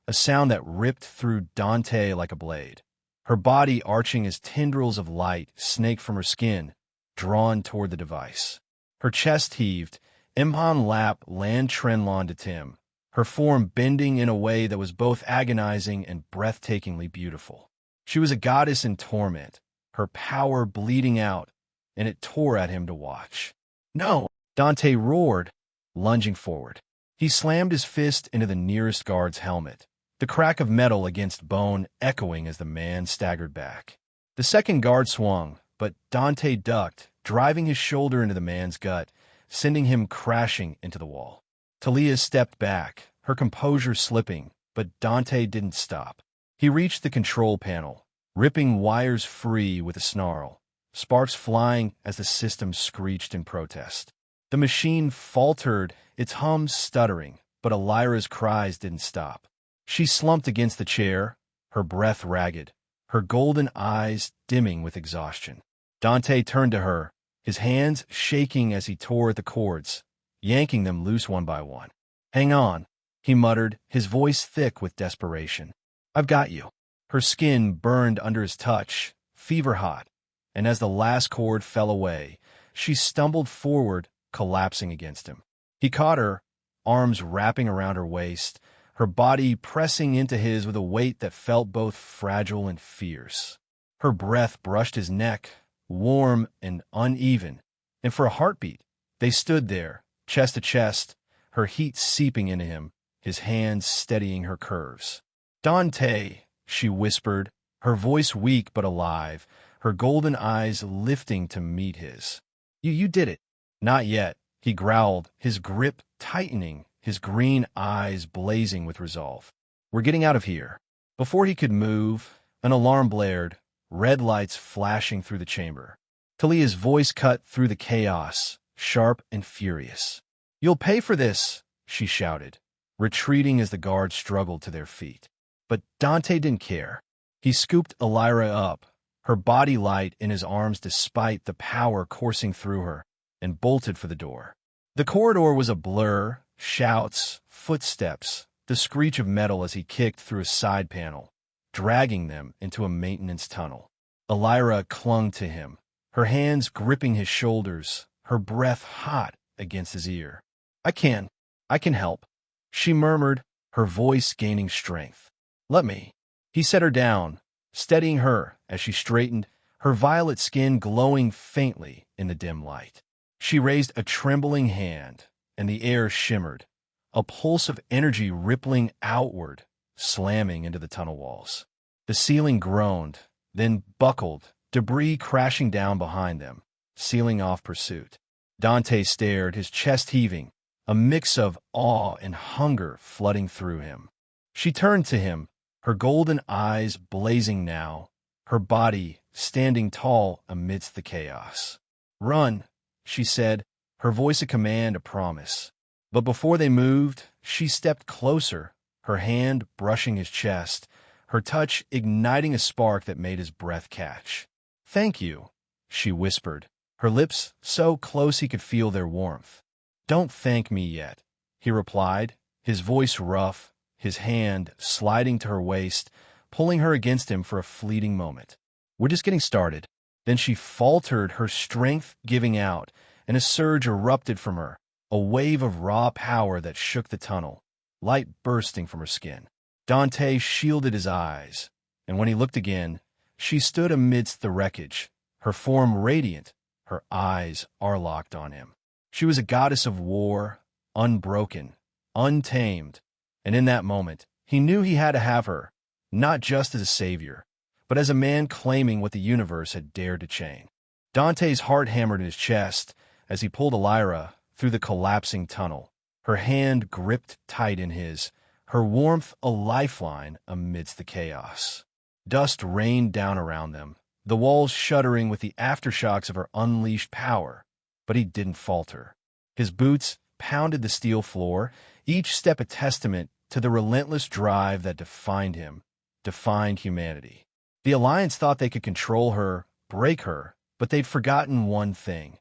S1: a sound that ripped through Dante like a blade. Her body arching as tendrils of light snaked from her skin, drawn toward the device. Her chest heaved, Imhan lap land Trenlon to Tim, her form bending in a way that was both agonizing and breathtakingly beautiful. She was a goddess in torment, her power bleeding out, and it tore at him to watch. "No!" Dante roared, lunging forward. He slammed his fist into the nearest guard's helmet, the crack of metal against bone echoing as the man staggered back. The second guard swung, but Dante ducked, driving his shoulder into the man's gut, sending him crashing into the wall. Talia stepped back, her composure slipping, but Dante didn't stop. He reached the control panel, ripping wires free with a snarl, sparks flying as the system screeched in protest. The machine faltered, its hum stuttering, but Ylira's cries didn't stop. She slumped against the chair, her breath ragged, her golden eyes dimming with exhaustion. Dante turned to her, his hands shaking as he tore at the cords, yanking them loose one by one. "Hang on," he muttered, his voice thick with desperation. "I've got you." Her skin burned under his touch, fever-hot, and as the last cord fell away, she stumbled forward, collapsing against him. He caught her, arms wrapping around her waist, her body pressing into his with a weight that felt both fragile and fierce. Her breath brushed his neck, warm and uneven, and for a heartbeat, they stood there, chest to chest, her heat seeping into him, his hands steadying her curves. "Dante," she whispered, her voice weak but alive, her golden eyes lifting to meet his. You did it." "Not yet," he growled, his grip tightening, his green eyes blazing with resolve. "We're getting out of here." Before he could move, an alarm blared, red lights flashing through the chamber. Talia's voice cut through the chaos, sharp and furious. "You'll pay for this," she shouted, retreating as the guards struggled to their feet. But Dante didn't care. He scooped Ylira up, her body light in his arms despite the power coursing through her, and bolted for the door. The corridor was a blur, shouts, footsteps, the screech of metal as he kicked through a side panel, dragging them into a maintenance tunnel. Ylira clung to him, her hands gripping his shoulders, her breath hot against his ear. I can help," she murmured, her voice gaining strength. "Let me." He set her down, steadying her as she straightened, her violet skin glowing faintly in the dim light. She raised a trembling hand, and the air shimmered, a pulse of energy rippling outward, slamming into the tunnel walls. The ceiling groaned, then buckled, debris crashing down behind them, sealing off pursuit. Dante stared, his chest heaving, a mix of awe and hunger flooding through him. She turned to him, her golden eyes blazing now, her body standing tall amidst the chaos. "Run," she said, her voice a command, a promise. But before they moved, she stepped closer, her hand brushing his chest, her touch igniting a spark that made his breath catch. "Thank you," she whispered, her lips so close he could feel their warmth. "Don't thank me yet," he replied, his voice rough, his hand sliding to her waist, pulling her against him for a fleeting moment. "We're just getting started." Then she faltered, her strength giving out, and a surge erupted from her, a wave of raw power that shook the tunnel, light bursting from her skin. Dante shielded his eyes, and when he looked again, she stood amidst the wreckage, her form radiant, her eyes locked on him. She was a goddess of war, unbroken, untamed, and in that moment, he knew he had to have her, not just as a savior, but as a man claiming what the universe had dared to chain. Dante's heart hammered in his chest as he pulled Ylira, through the collapsing tunnel, her hand gripped tight in his, her warmth a lifeline amidst the chaos. Dust rained down around them, the walls shuddering with the aftershocks of her unleashed power, but he didn't falter. His boots pounded the steel floor, each step a testament to the relentless drive that defined him, defined humanity. The Alliance thought they could control her, break her, but they'd forgotten one thing.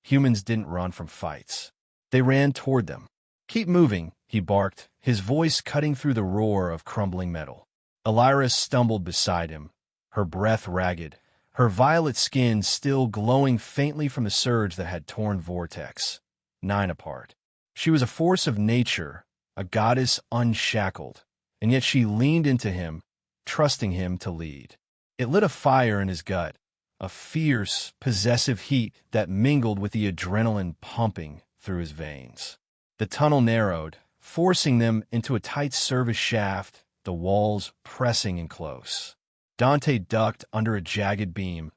S1: Humans didn't run from fights. They ran toward them. "Keep moving," he barked, his voice cutting through the roar of crumbling metal. Ylira stumbled beside him, her breath ragged, her violet skin still glowing faintly from the surge that had torn Vortex 9 apart. She was a force of nature, a goddess unshackled, and yet she leaned into him, trusting him to lead. It lit a fire in his gut, a fierce, possessive heat that mingled with the adrenaline pumping through his veins. The tunnel narrowed, forcing them into a tight service shaft, the walls pressing in close. Dante ducked under a jagged beam,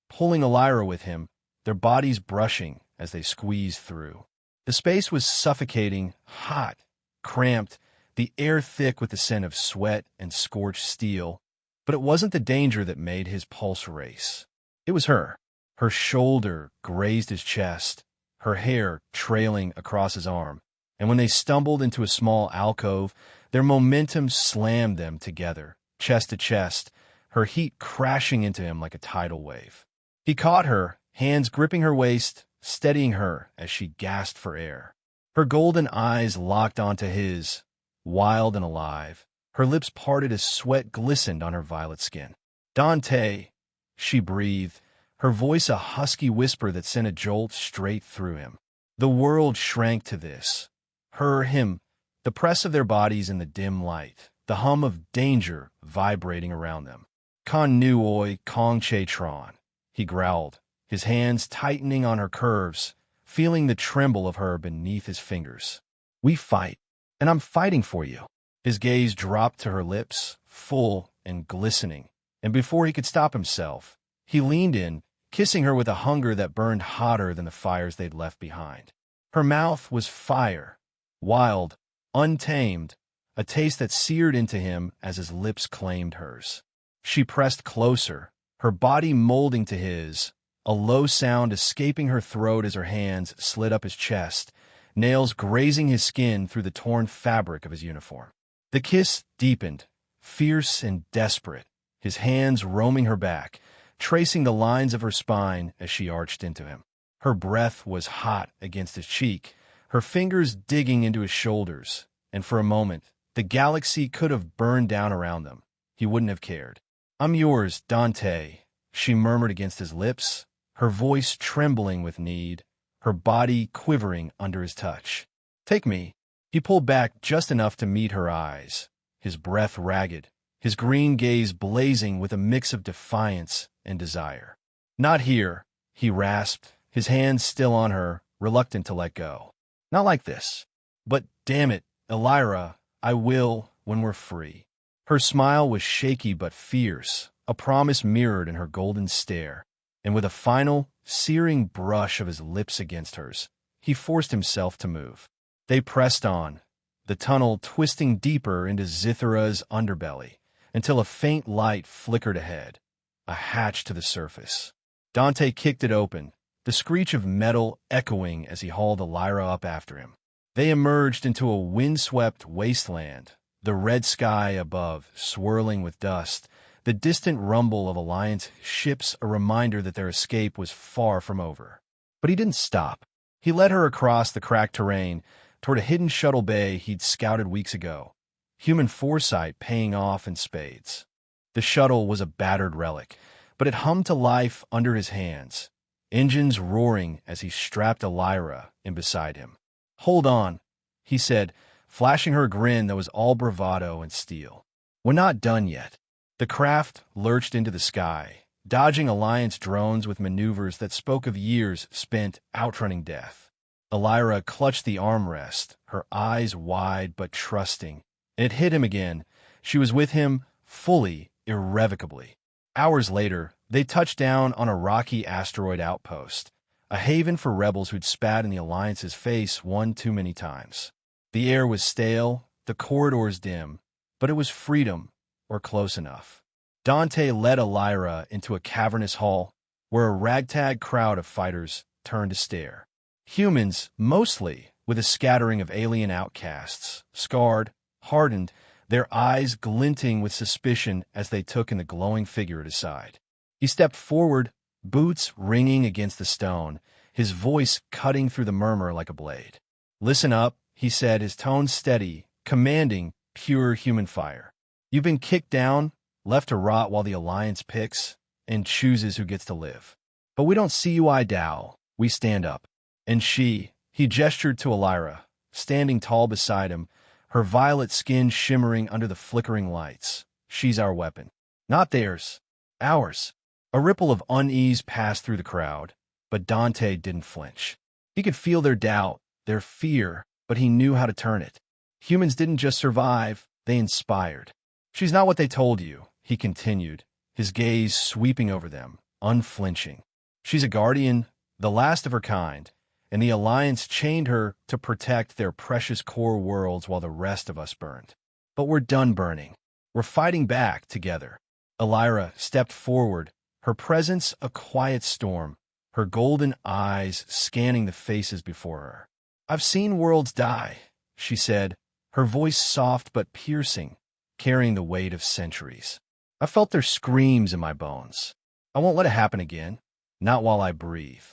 S1: pulling Ylira with him, their bodies brushing as they squeezed through. The space was suffocating, hot, cramped, the air thick with the scent of sweat and scorched steel, but it wasn't the danger that made his pulse race. It was her. Her shoulder grazed his chest, her hair trailing across his arm, and when they stumbled into a small alcove, their momentum slammed them together, chest to chest, her heat crashing into him like a tidal wave. He caught her, hands gripping her waist, steadying her as she gasped for air. Her golden eyes locked onto his, wild and alive, her lips parted as sweat glistened on her violet skin. "Dante," she breathed, her voice a husky whisper that sent a jolt straight through him. The world shrank to this. Her, him, the press of their bodies in the dim light, the hum of danger vibrating around them. "Con nuoi kong che tron," he growled, his hands tightening on her curves, feeling the tremble of her beneath his fingers. "We fight, and I'm fighting for you." His gaze dropped to her lips, full and glistening, and before he could stop himself, he leaned in, kissing her with a hunger that burned hotter than the fires they'd left behind. Her mouth was fire, wild, untamed, a taste that seared into him as his lips claimed hers. She pressed closer, her body molding to his, a low sound escaping her throat as her hands slid up his chest, nails grazing his skin through the torn fabric of his uniform. The kiss deepened, fierce and desperate, his hands roaming her back, tracing the lines of her spine as she arched into him. Her breath was hot against his cheek, her fingers digging into his shoulders, and for a moment, the galaxy could have burned down around them. He wouldn't have cared. "I'm yours, Dante," she murmured against his lips, her voice trembling with need, her body quivering under his touch. "Take me." He pulled back just enough to meet her eyes, his breath ragged, his green gaze blazing with a mix of defiance and desire. "Not here," he rasped, his hands still on her, reluctant to let go. "Not like this. But damn it, Ylira, I will when we're free." Her smile was shaky but fierce, a promise mirrored in her golden stare, and with a final, searing brush of his lips against hers, he forced himself to move. They pressed on, the tunnel twisting deeper into Zithara's underbelly, until a faint light flickered ahead, a hatch to the surface. Dante kicked it open, the screech of metal echoing as he hauled Ylira up after him. They emerged into a windswept wasteland, the red sky above swirling with dust, the distant rumble of Alliance ships a reminder that their escape was far from over. But he didn't stop. He led her across the cracked terrain toward a hidden shuttle bay he'd scouted weeks ago, human foresight paying off in spades. The shuttle was a battered relic, but it hummed to life under his hands, engines roaring as he strapped Ylira in beside him. "Hold on," he said, flashing her a grin that was all bravado and steel. "We're not done yet." The craft lurched into the sky, dodging Alliance drones with maneuvers that spoke of years spent outrunning death. Ylira clutched the armrest, her eyes wide but trusting, and it hit him again. She was with him fully, irrevocably. Hours later, they touched down on a rocky asteroid outpost, a haven for rebels who'd spat in the Alliance's face one too many times. The air was stale, the corridors dim, but it was freedom, or close enough. Dante led Ylira into a cavernous hall where a ragtag crowd of fighters turned to stare. Humans, mostly, with a scattering of alien outcasts, scarred, hardened, their eyes glinting with suspicion as they took in the glowing figure at his side. He stepped forward, boots ringing against the stone, his voice cutting through the murmur like a blade. "Listen up," he said, his tone steady, commanding, pure human fire. "You've been kicked down, left to rot while the Alliance picks and chooses who gets to live. But we don't see you eye down, we stand up. And he gestured to Ylira, standing tall beside him, her violet skin shimmering under the flickering lights. She's our weapon. Not theirs. Ours." A ripple of unease passed through the crowd, but Dante didn't flinch. He could feel their doubt, their fear, but he knew how to turn it. Humans didn't just survive, they inspired. "She's not what they told you," he continued, his gaze sweeping over them, unflinching. "She's a guardian, the last of her kind, and the Alliance chained her to protect their precious core worlds while the rest of us burned. But we're done burning. We're fighting back together." Ylira stepped forward, her presence a quiet storm, her golden eyes scanning the faces before her. "I've seen worlds die," she said, her voice soft but piercing, carrying the weight of centuries. "I felt their screams in my bones. I won't let it happen again, not while I breathe.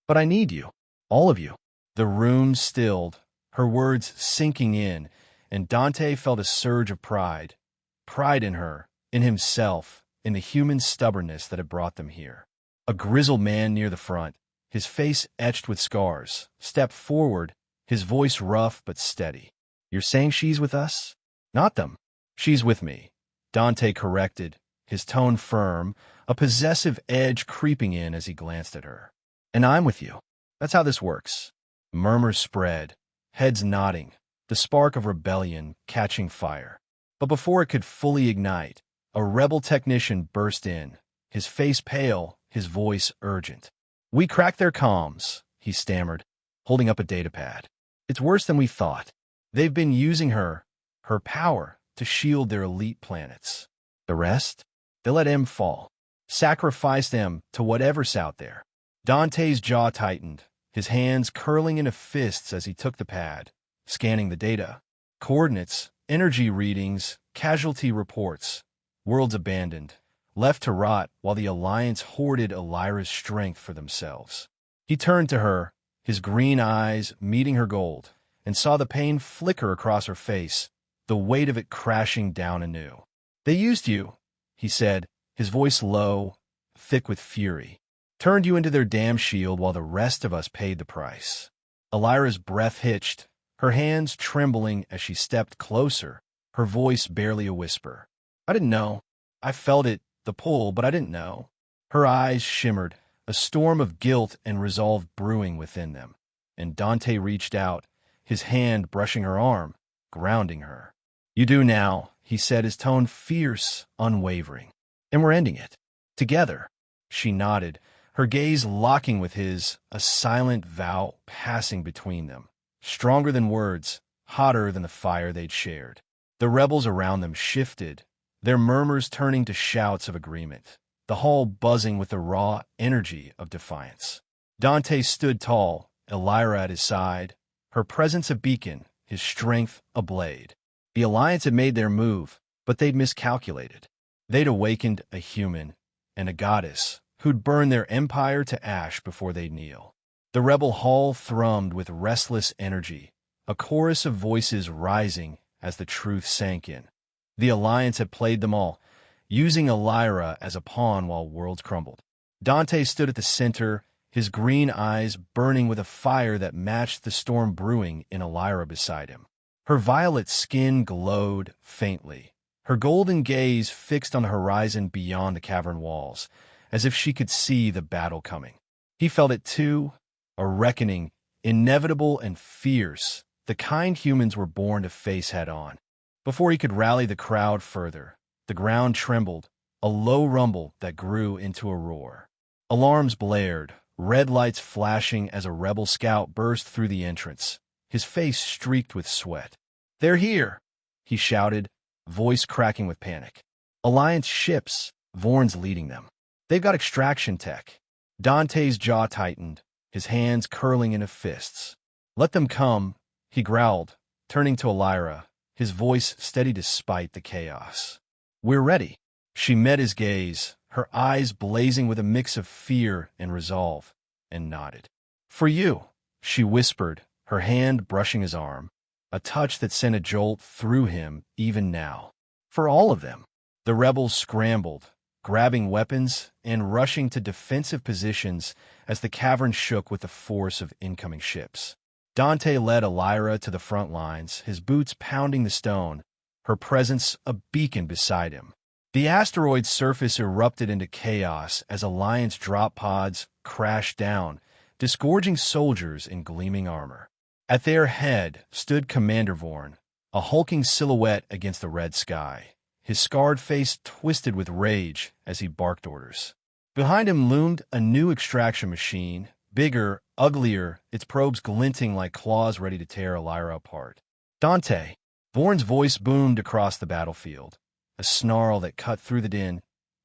S1: But I need you, all of you." The room stilled, her words sinking in, and Dante felt a surge of pride. Pride in her, in himself, in the human stubbornness that had brought them here. A grizzled man near the front, his face etched with scars, stepped forward, his voice rough but steady. "You're saying she's with us?" "Not them. She's with me," Dante corrected, his tone firm, a possessive edge creeping in as he glanced at her. "And I'm with you. That's how this works." Murmurs spread, heads nodding, the spark of rebellion catching fire. But before it could fully ignite, a rebel technician burst in, his face pale, his voice urgent. "We cracked their comms," he stammered, holding up a datapad. "It's worse than we thought. They've been using her power, to shield their elite planets. The rest? They let M fall. Sacrifice them to whatever's out there." Dante's jaw tightened, his hands curling into fists as he took the pad, scanning the data. Coordinates, energy readings, casualty reports. Worlds abandoned, left to rot while the Alliance hoarded Ylira's strength for themselves. He turned to her, his green eyes meeting her gold, and saw the pain flicker across her face, the weight of it crashing down anew. "They used you," he said, his voice low, thick with fury. "Turned you into their damn shield while the rest of us paid the price." Ylira's breath hitched, her hands trembling as she stepped closer, her voice barely a whisper. "I didn't know. I felt it, the pull, but I didn't know." Her eyes shimmered, a storm of guilt and resolve brewing within them. And Dante reached out, his hand brushing her arm, grounding her. "You do now," he said, his tone fierce, unwavering. "And we're ending it. Together." She nodded, her gaze locking with his, a silent vow passing between them. Stronger than words, hotter than the fire they'd shared. The rebels around them shifted, their murmurs turning to shouts of agreement, the hall buzzing with the raw energy of defiance. Dante stood tall, Ylira at his side, her presence a beacon, his strength a blade. The Alliance had made their move, but they'd miscalculated. They'd awakened a human and a goddess who'd burn their empire to ash before they'd kneel. The rebel hall thrummed with restless energy, a chorus of voices rising as the truth sank in. The Alliance had played them all, using Ylira as a pawn while worlds crumbled. Dante stood at the center, his green eyes burning with a fire that matched the storm brewing in Ylira beside him. Her violet skin glowed faintly, her golden gaze fixed on the horizon beyond the cavern walls, as if she could see the battle coming. He felt it too, a reckoning, inevitable and fierce, the kind humans were born to face head-on. Before he could rally the crowd further, the ground trembled, a low rumble that grew into a roar. Alarms blared, red lights flashing as a rebel scout burst through the entrance, his face streaked with sweat. "They're here!" he shouted, voice cracking with panic. "Alliance ships," Vorn's leading them. "They've got extraction tech." Dante's jaw tightened, his hands curling into fists. "Let them come," he growled, turning to Ylira, his voice steady despite the chaos. "We're ready." She met his gaze, her eyes blazing with a mix of fear and resolve, and nodded. "For you," she whispered, her hand brushing his arm, a touch that sent a jolt through him even now. "For all of them." The rebels scrambled, grabbing weapons and rushing to defensive positions as the cavern shook with the force of incoming ships. Dante led Ylira to the front lines, his boots pounding the stone, her presence a beacon beside him. The asteroid's surface erupted into chaos as Alliance drop pods crashed down, disgorging soldiers in gleaming armor. At their head stood Commander Vorn, a hulking silhouette against the red sky, his scarred face twisted with rage as he barked orders. Behind him loomed a new extraction machine, bigger, uglier, its probes glinting like claws ready to tear Ylira apart. "Dante!" Vorn's voice boomed across the battlefield, a snarl that cut through the din.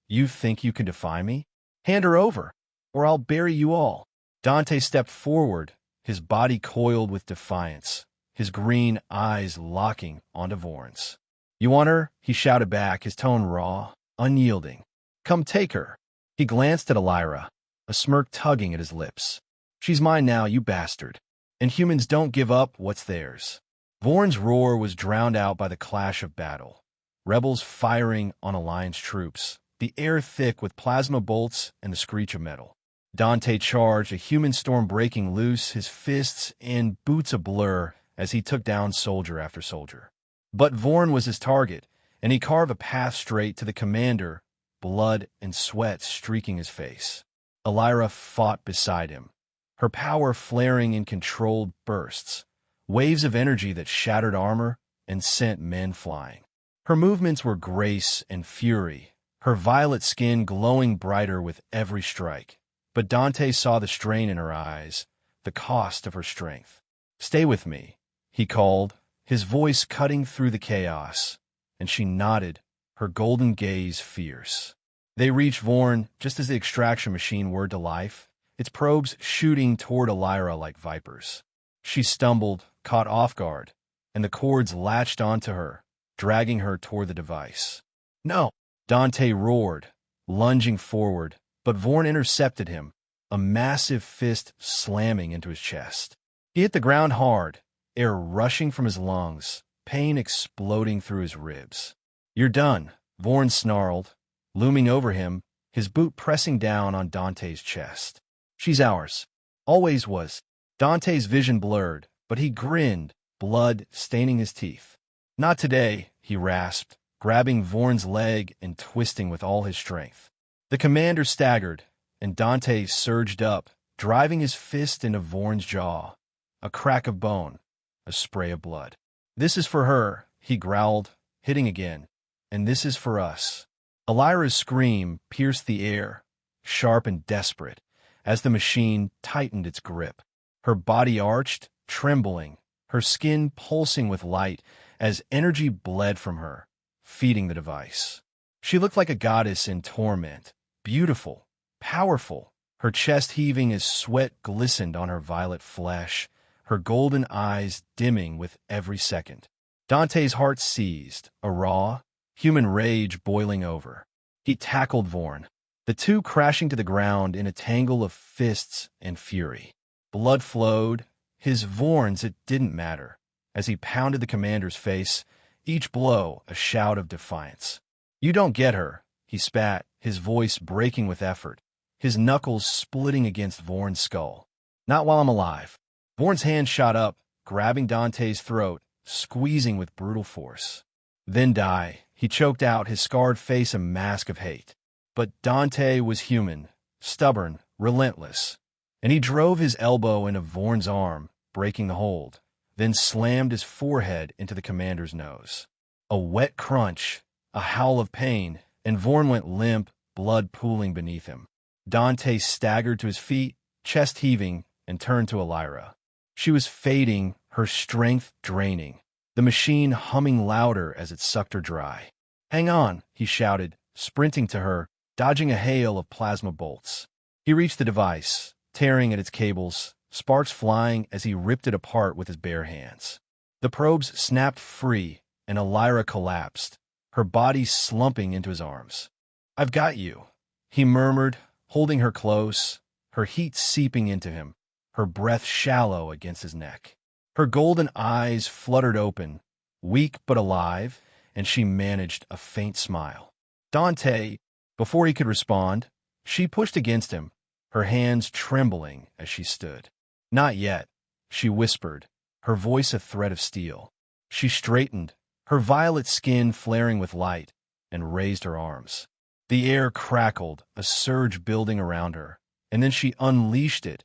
S1: "You think you can defy me? Hand her over, or I'll bury you all." Dante stepped forward, his body coiled with defiance, his green eyes locking onto Vorn's. "You want her?" he shouted back, his tone raw, unyielding. "Come take her." He glanced at Ylira, a smirk tugging at his lips. "She's mine now, you bastard. And humans don't give up what's theirs." Vorn's roar was drowned out by the clash of battle. Rebels firing on Alliance troops, the air thick with plasma bolts and the screech of metal. Dante charged, a human storm breaking loose, his fists and boots a blur as he took down soldier after soldier. But Vorn was his target, and he carved a path straight to the commander, blood and sweat streaking his face. Ylira fought beside him, her power flaring in controlled bursts, waves of energy that shattered armor and sent men flying. Her movements were grace and fury, her violet skin glowing brighter with every strike. But Dante saw the strain in her eyes, the cost of her strength. "Stay with me," he called, his voice cutting through the chaos, and she nodded, her golden gaze fierce. They reached Vorn just as the extraction machine whirred to life, its probes shooting toward Ylira like vipers. She stumbled, caught off guard, and the cords latched onto her, dragging her toward the device. "No!" Dante roared, lunging forward, but Vorn intercepted him, a massive fist slamming into his chest. He hit the ground hard, air rushing from his lungs, pain exploding through his ribs. "You're done," Vorn snarled, looming over him, his boot pressing down on Dante's chest. "She's ours. Always was." Dante's vision blurred, but he grinned, blood staining his teeth. "Not today," he rasped, grabbing Vorn's leg and twisting with all his strength. The commander staggered, and Dante surged up, driving his fist into Vorn's jaw. A crack of bone, a spray of blood. "This is for her," he growled, hitting again. "And this is for us." Ylira's scream pierced the air, sharp and desperate, as the machine tightened its grip. Her body arched, trembling, her skin pulsing with light as energy bled from her, feeding the device. She looked like a goddess in torment, beautiful, powerful, her chest heaving as sweat glistened on her violet flesh, her golden eyes dimming with every second. Dante's heart seized, a raw, human rage boiling over. He tackled Vorn, the two crashing to the ground in a tangle of fists and fury. Blood flowed, his Vorn's it didn't matter, as he pounded the commander's face, each blow a shout of defiance. "You don't get her," he spat, his voice breaking with effort, his knuckles splitting against Vorn's skull. "Not while I'm alive." Vorn's hand shot up, grabbing Dante's throat, squeezing with brutal force. "Then die," he choked out, his scarred face a mask of hate. But Dante was human, stubborn, relentless, and he drove his elbow into Vorn's arm, breaking the hold, then slammed his forehead into the commander's nose. A wet crunch, a howl of pain, and Vorn went limp, blood pooling beneath him. Dante staggered to his feet, chest heaving, and turned to Ylira. She was fading, her strength draining, the machine humming louder as it sucked her dry. "Hang on," he shouted, sprinting to her, dodging a hail of plasma bolts. He reached the device, tearing at its cables, sparks flying as he ripped it apart with his bare hands. The probes snapped free, and Ylira collapsed, her body slumping into his arms. "I've got you," he murmured, holding her close, her heat seeping into him, her breath shallow against his neck. Her golden eyes fluttered open, weak but alive, and she managed a faint smile. "Dante," before he could respond, she pushed against him, her hands trembling as she stood. "Not yet," she whispered, her voice a thread of steel. She straightened, her violet skin flaring with light, and raised her arms. The air crackled, a surge building around her, and then she unleashed it,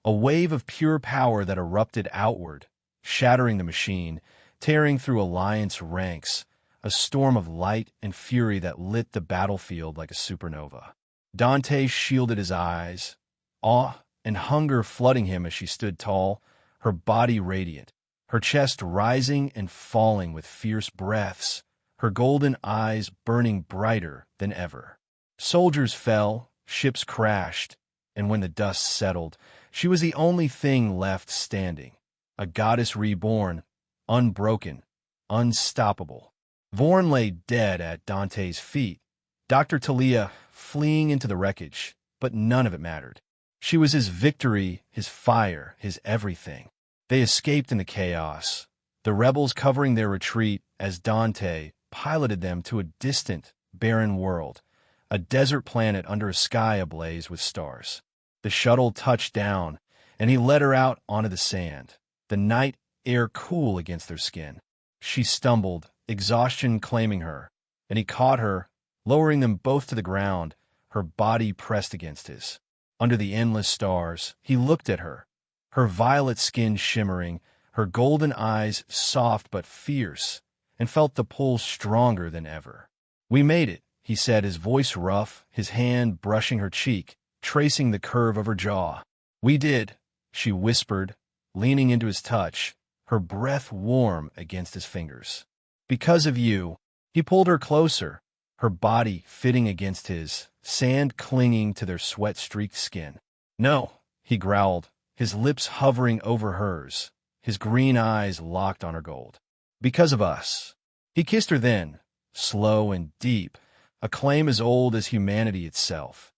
S1: a wave of pure power that erupted outward, shattering the machine, tearing through Alliance ranks, a storm of light and fury that lit the battlefield like a supernova. Dante shielded his eyes, awe and hunger flooding him as she stood tall, her body radiant, her chest rising and falling with fierce breaths, her golden eyes burning brighter than ever. Soldiers fell, ships crashed, and when the dust settled, she was the only thing left standing, a goddess reborn, unbroken, unstoppable. Vorn lay dead at Dante's feet, Dr. Talia fleeing into the wreckage, but none of it mattered. She was his victory, his fire, his everything. They escaped in the chaos, the rebels covering their retreat as Dante piloted them to a distant, barren world, a desert planet under a sky ablaze with stars. The shuttle touched down, and he led her out onto the sand, the night air cool against their skin. She stumbled, exhaustion claiming her, and he caught her, lowering them both to the ground, her body pressed against his. Under the endless stars, he looked at her, her violet skin shimmering, her golden eyes soft but fierce, and felt the pull stronger than ever. "We made it," he said, his voice rough, his hand brushing her cheek, tracing the curve of her jaw. "We did," she whispered, leaning into his touch, her breath warm against his fingers. "Because of you." He pulled her closer, her body fitting against his, sand clinging to their sweat-streaked skin. "No," he growled, his lips hovering over hers, his green eyes locked on her gold. "Because of us." He kissed her then, slow and deep, a claim as old as humanity itself.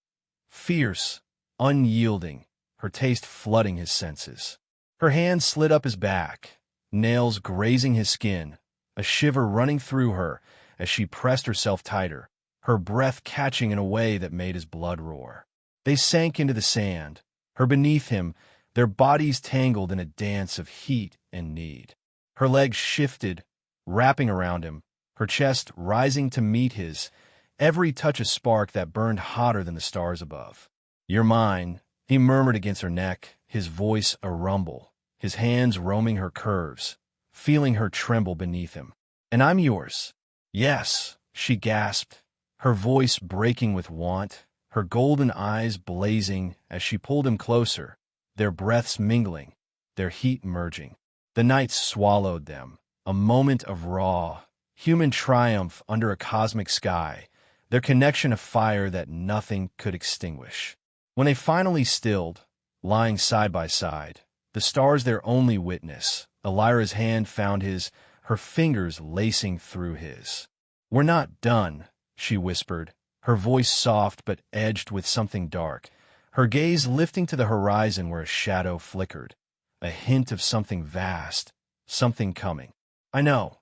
S1: Fierce, unyielding, her taste flooding his senses. Her hand slid up his back, nails grazing his skin, a shiver running through her as she pressed herself tighter, her breath catching in a way that made his blood roar. They sank into the sand, her beneath him, their bodies tangled in a dance of heat and need. Her legs shifted, wrapping around him, her chest rising to meet his, every touch a spark that burned hotter than the stars above. "You're mine," he murmured against her neck, his voice a rumble, his hands roaming her curves, feeling her tremble beneath him. "And I'm yours." "Yes," she gasped, her voice breaking with want, her golden eyes blazing as she pulled him closer, their breaths mingling, their heat merging. The night swallowed them, a moment of raw, human triumph under a cosmic sky, their connection a fire that nothing could extinguish. When they finally stilled, lying side by side, the stars their only witness, Ylira's hand found his, her fingers lacing through his. "We're not done," she whispered, her voice soft but edged with something dark, her gaze lifting to the horizon where a shadow flickered, a hint of something vast, something coming. "I know,"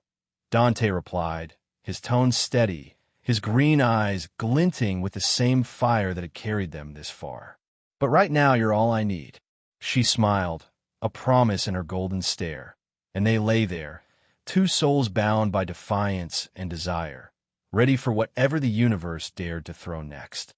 S1: Dante replied, his tone steady, his green eyes glinting with the same fire that had carried them this far. "But right now you're all I need." She smiled, a promise in her golden stare, and they lay there, two souls bound by defiance and desire, ready for whatever the universe dared to throw next.